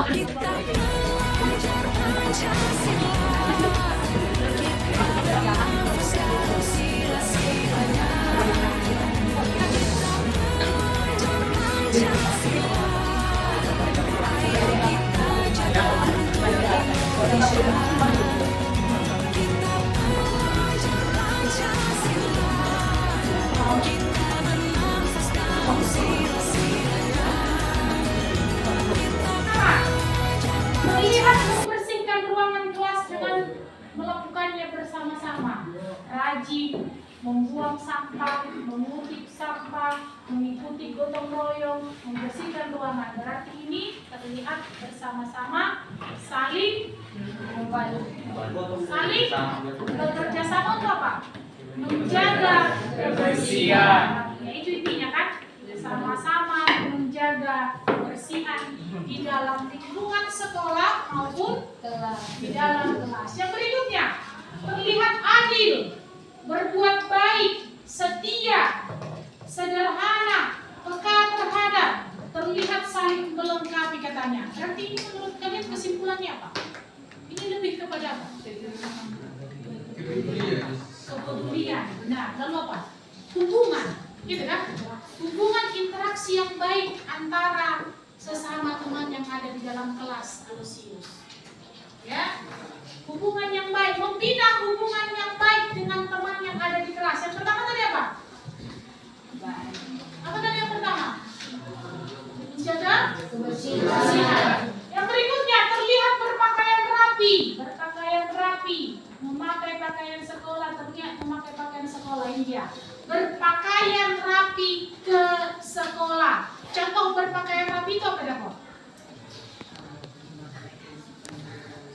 Kita belajar Pancasila, kita hapuskan sila-silanya. Kita belajar Pancasila, ayo kita jaga Indonesia. Kita belajar Pancasila, kita menafaskan sila-silanya. Melihat membersihkan ruangan kelas dengan melakukannya bersama-sama, rajin membuang sampah, mengutip sampah, mengikuti gotong royong, membersihkan ruangan. Berarti ini terlihat bersama-sama, saling membantu, saling bekerja sama untuk apa? Menjaga kebersihan. Ya, itu intinya kan, sama-sama menjaga kebersihan di dalam lingkungan sekolah maupun di dalam kelas. Yang berikutnya, terlihat adil, berbuat baik, setia, sederhana, peka terhadap, terlihat saling melengkapi katanya. Berarti ini menurut kalian kesimpulannya apa? Ini lebih kepada apa? Kepedulian, benar. Lalu apa? Hubungan, gitu kan? Hubungan interaksi yang baik antara sesama teman yang ada di dalam kelas Lucius. Ya, hubungan yang baik, membina hubungan yang baik dengan teman yang ada di kelas. Yang pertama tadi apa? Apa tadi yang pertama? Menjaga kebersihan. Yang berikutnya terlihat berpakaian rapi, memakai pakaian sekolah, terlihat memakai pakaian sekolah. Ini dia, berpakaian rapi ke sekolah. Contoh berpakaian rapi itu apa dapur?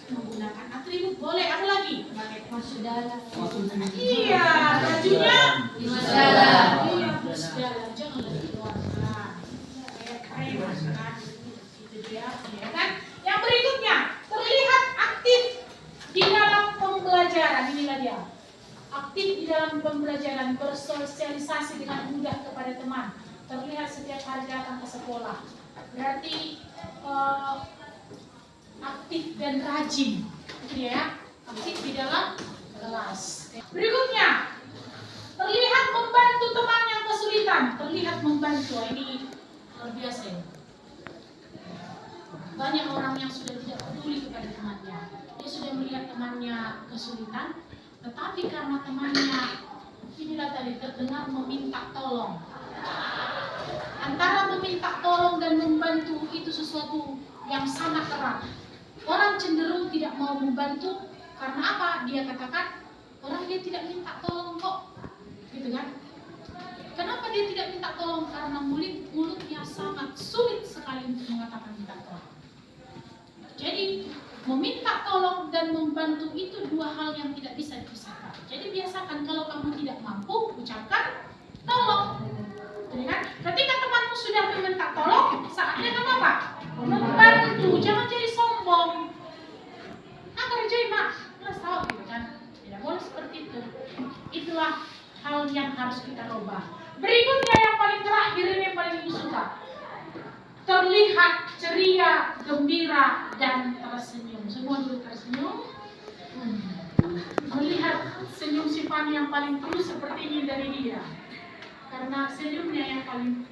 Menggunakan atribut, boleh. Apa lagi? Pakai musdala. Iya, bajunya musdala. Iya, musdala. Jangan lagi warna. Kayak keren kan? Itu dia, ya kan? Yang berikutnya, terlihat aktif di dalam pembelajaran. Inilah dia. Aktif di dalam pembelajaran, bersosialisasi dengan mudah kepada teman. Terlihat setiap hari datang ke sekolah. Berarti aktif dan rajin, gitu ya, aktif di dalam kelas. Berikutnya, terlihat membantu teman yang kesulitan, terlihat membantu. Ini luar biasa ya. Banyak orang yang sudah tidak peduli kepada temannya. Dia sudah melihat temannya kesulitan, tetapi karena temannya inilah tadi terdengar meminta tolong. Antara meminta tolong dan membantu itu sesuatu yang sangat erat. Orang cenderung tidak mau membantu karena apa? Dia katakan orang dia tidak minta tolong kok, gitu kan? Kenapa dia tidak minta tolong? Karena mulutnya sangat sulit sekali untuk mengatakan minta tolong. Jadi meminta tolong dan membantu itu dua hal yang tidak bisa dipisahkan. Jadi biasakan kalau kamu tidak mampu ucapkan tolong. Kan? Ketika temanmu sudah meminta tolong, saatnya kamu apa? Membantu, jangan jadi sombong. Nah, kerjain mak, nggak tahu gitu kan? Tidak boleh seperti itu. Itulah hal yang harus kita rubah. Berikutnya yang paling terakhir ini yang paling ibu suka. Terlihat ceria, gembira, dan tersenyum. Semua dulu tersenyum. Melihat senyum si Fani yang paling tulus seperti ini dari dia. Karena senyumnya yang paling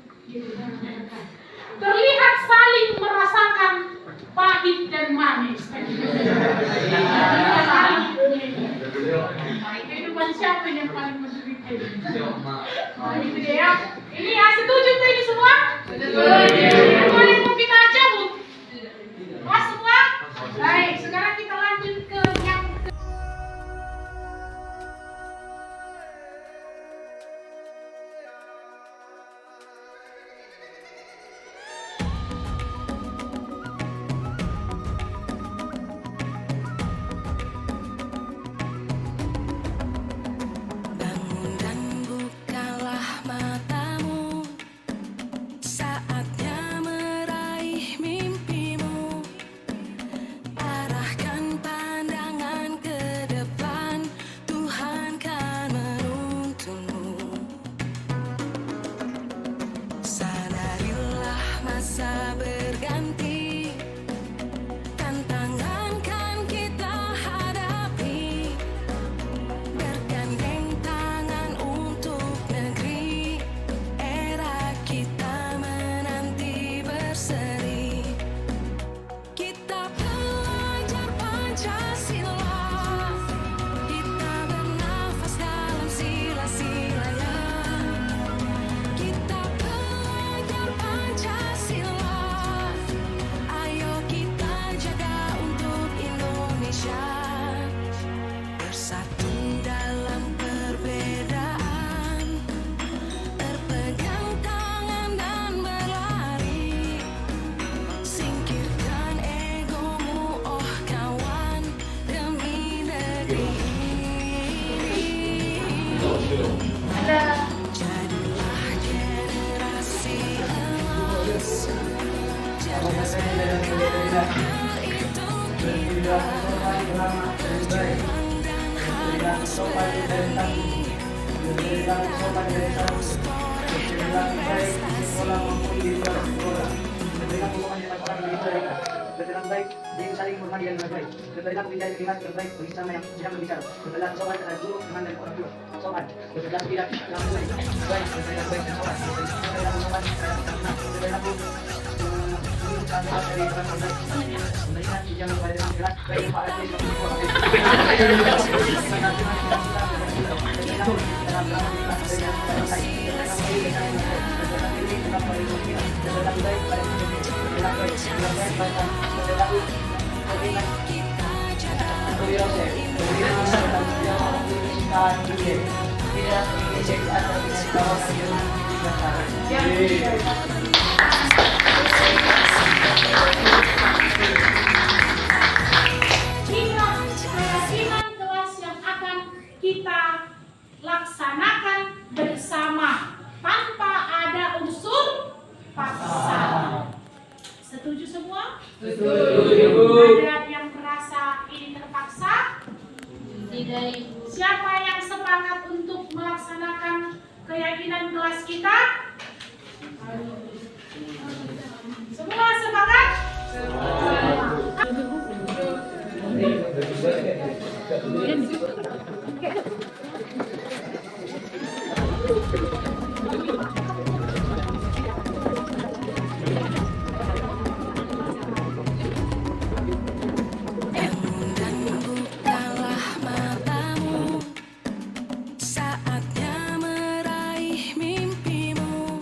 terlihat saling merasakan pahit dan manis. Kehidupan siapa yang paling menderita ini? Nah, itu dia ya. Ini ya, setuju tuh ini semua? Setuju. Boleh mau kita cabut? Oh, semua? Baik, sekarang kita lanjut ke yang berperilaku sopan, ramah, dan baik, berperilaku sopan dan tangguh, berperilaku sopan dan tangguh, berperilaku baik di sekolah maupun di luar sekolah, berperilaku sopan di depan orang yang baik, berperilaku baik di saling menghormati dan berbaik, berperilaku mencari kalimat terbaik bagi sesama yang sedang berbicara, berperilaku sopan terhadap guru, teman dan orang tua, sopan, berperilaku tidak terlalu baik, berperilaku baik dan sopan, berperilaku sopan terhadap teman, berperilaku dari teman terbaik, memberikan jangan pada dengan keras, baik Pak Asli, Inilah keyakinan kelas yang akan kita laksanakan bersama tanpa ada unsur paksa. Setuju semua? Setuju. Ada yang merasa ini terpaksa? Tidak. Siapa yang sepakat untuk melaksanakan keyakinan kelas kita? Semua sepakat? Bukalah matamu, saatnya meraih mimpimu.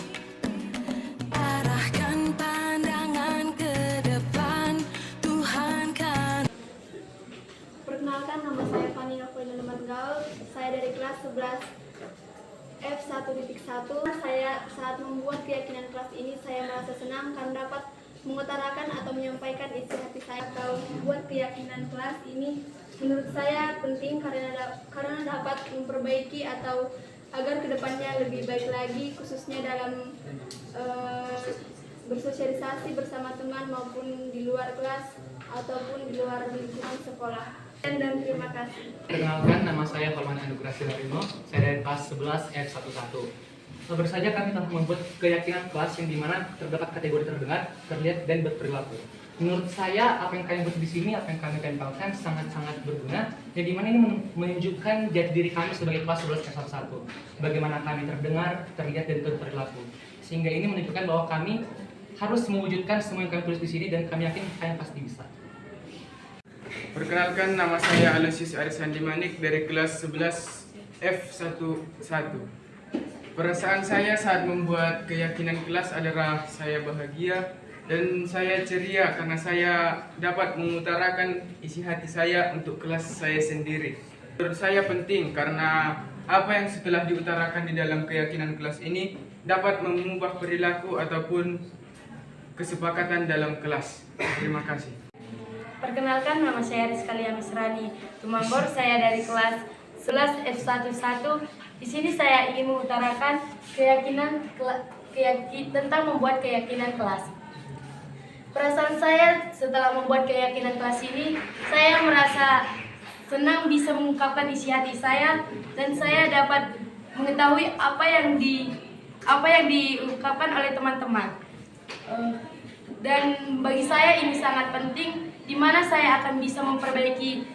Arahkan pandangan ke depan, Tuhan kan. Perkenalkan, nama saya Fani Novelina Gaul. Saya dari kelas 11 F1.1. Saya saat membuat keyakinan kelas ini, saya merasa senang karena dapat mengutarakan atau menyampaikan isi hati saya atau membuat keyakinan kelas ini. Menurut saya penting karena dapat memperbaiki atau agar kedepannya lebih baik lagi, khususnya dalam bersosialisasi bersama teman maupun di luar kelas ataupun di luar lingkungan sekolah. Dan terima kasih. Perkenalkan, nama saya Holman Anugrah Silarino. Saya dari kelas 11 F11. Baru saja kami telah membuat keyakinan kelas yang dimana terdapat kategori terdengar, terlihat, dan berperilaku. Menurut saya, apa yang kalian buat di sini, apa yang kami tempelkan sangat-sangat berguna. Yang dimana ini menunjukkan jati diri kami sebagai kelas 11 F11. Bagaimana kami terdengar, terlihat, dan berperilaku. Sehingga ini menunjukkan bahwa kami harus mewujudkan semua yang kami tulis di sini dan kami yakin kalian pasti bisa. Perkenalkan, nama saya Aloysius Arisandi Manik dari kelas 11 F11. Perasaan saya saat membuat keyakinan kelas adalah saya bahagia dan saya ceria karena saya dapat mengutarakan isi hati saya untuk kelas saya sendiri. Menurut saya penting karena apa yang setelah diutarakan di dalam keyakinan kelas ini dapat mengubah perilaku ataupun kesepakatan dalam kelas. Terima kasih. Perkenalkan, nama saya Rizka Lia Misrani Tumambor. Saya dari kelas 11 F11. Di sini saya ingin mengutarakan tentang membuat keyakinan kelas. Perasaan saya setelah membuat keyakinan kelas ini, saya merasa senang bisa mengungkapkan isi hati saya dan saya dapat mengetahui apa yang diungkapkan oleh teman-teman. Dan bagi saya ini sangat penting, di mana saya akan bisa memperbaiki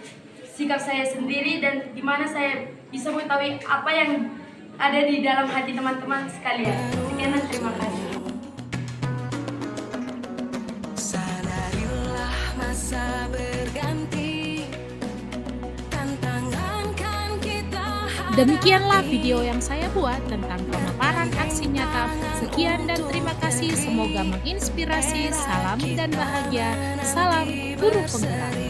sikap saya sendiri dan di mana saya bisa mengetahui apa yang ada di dalam hati teman-teman sekalian. Sekian dan terima kasih. Sadarilah masa berganti, tantangan kan kita hadapi. Demikianlah video yang saya buat tentang pemaparan aksi nyata. Sekian dan terima kasih. Semoga menginspirasi. Salam dan bahagia. Salam Guru Penggerak.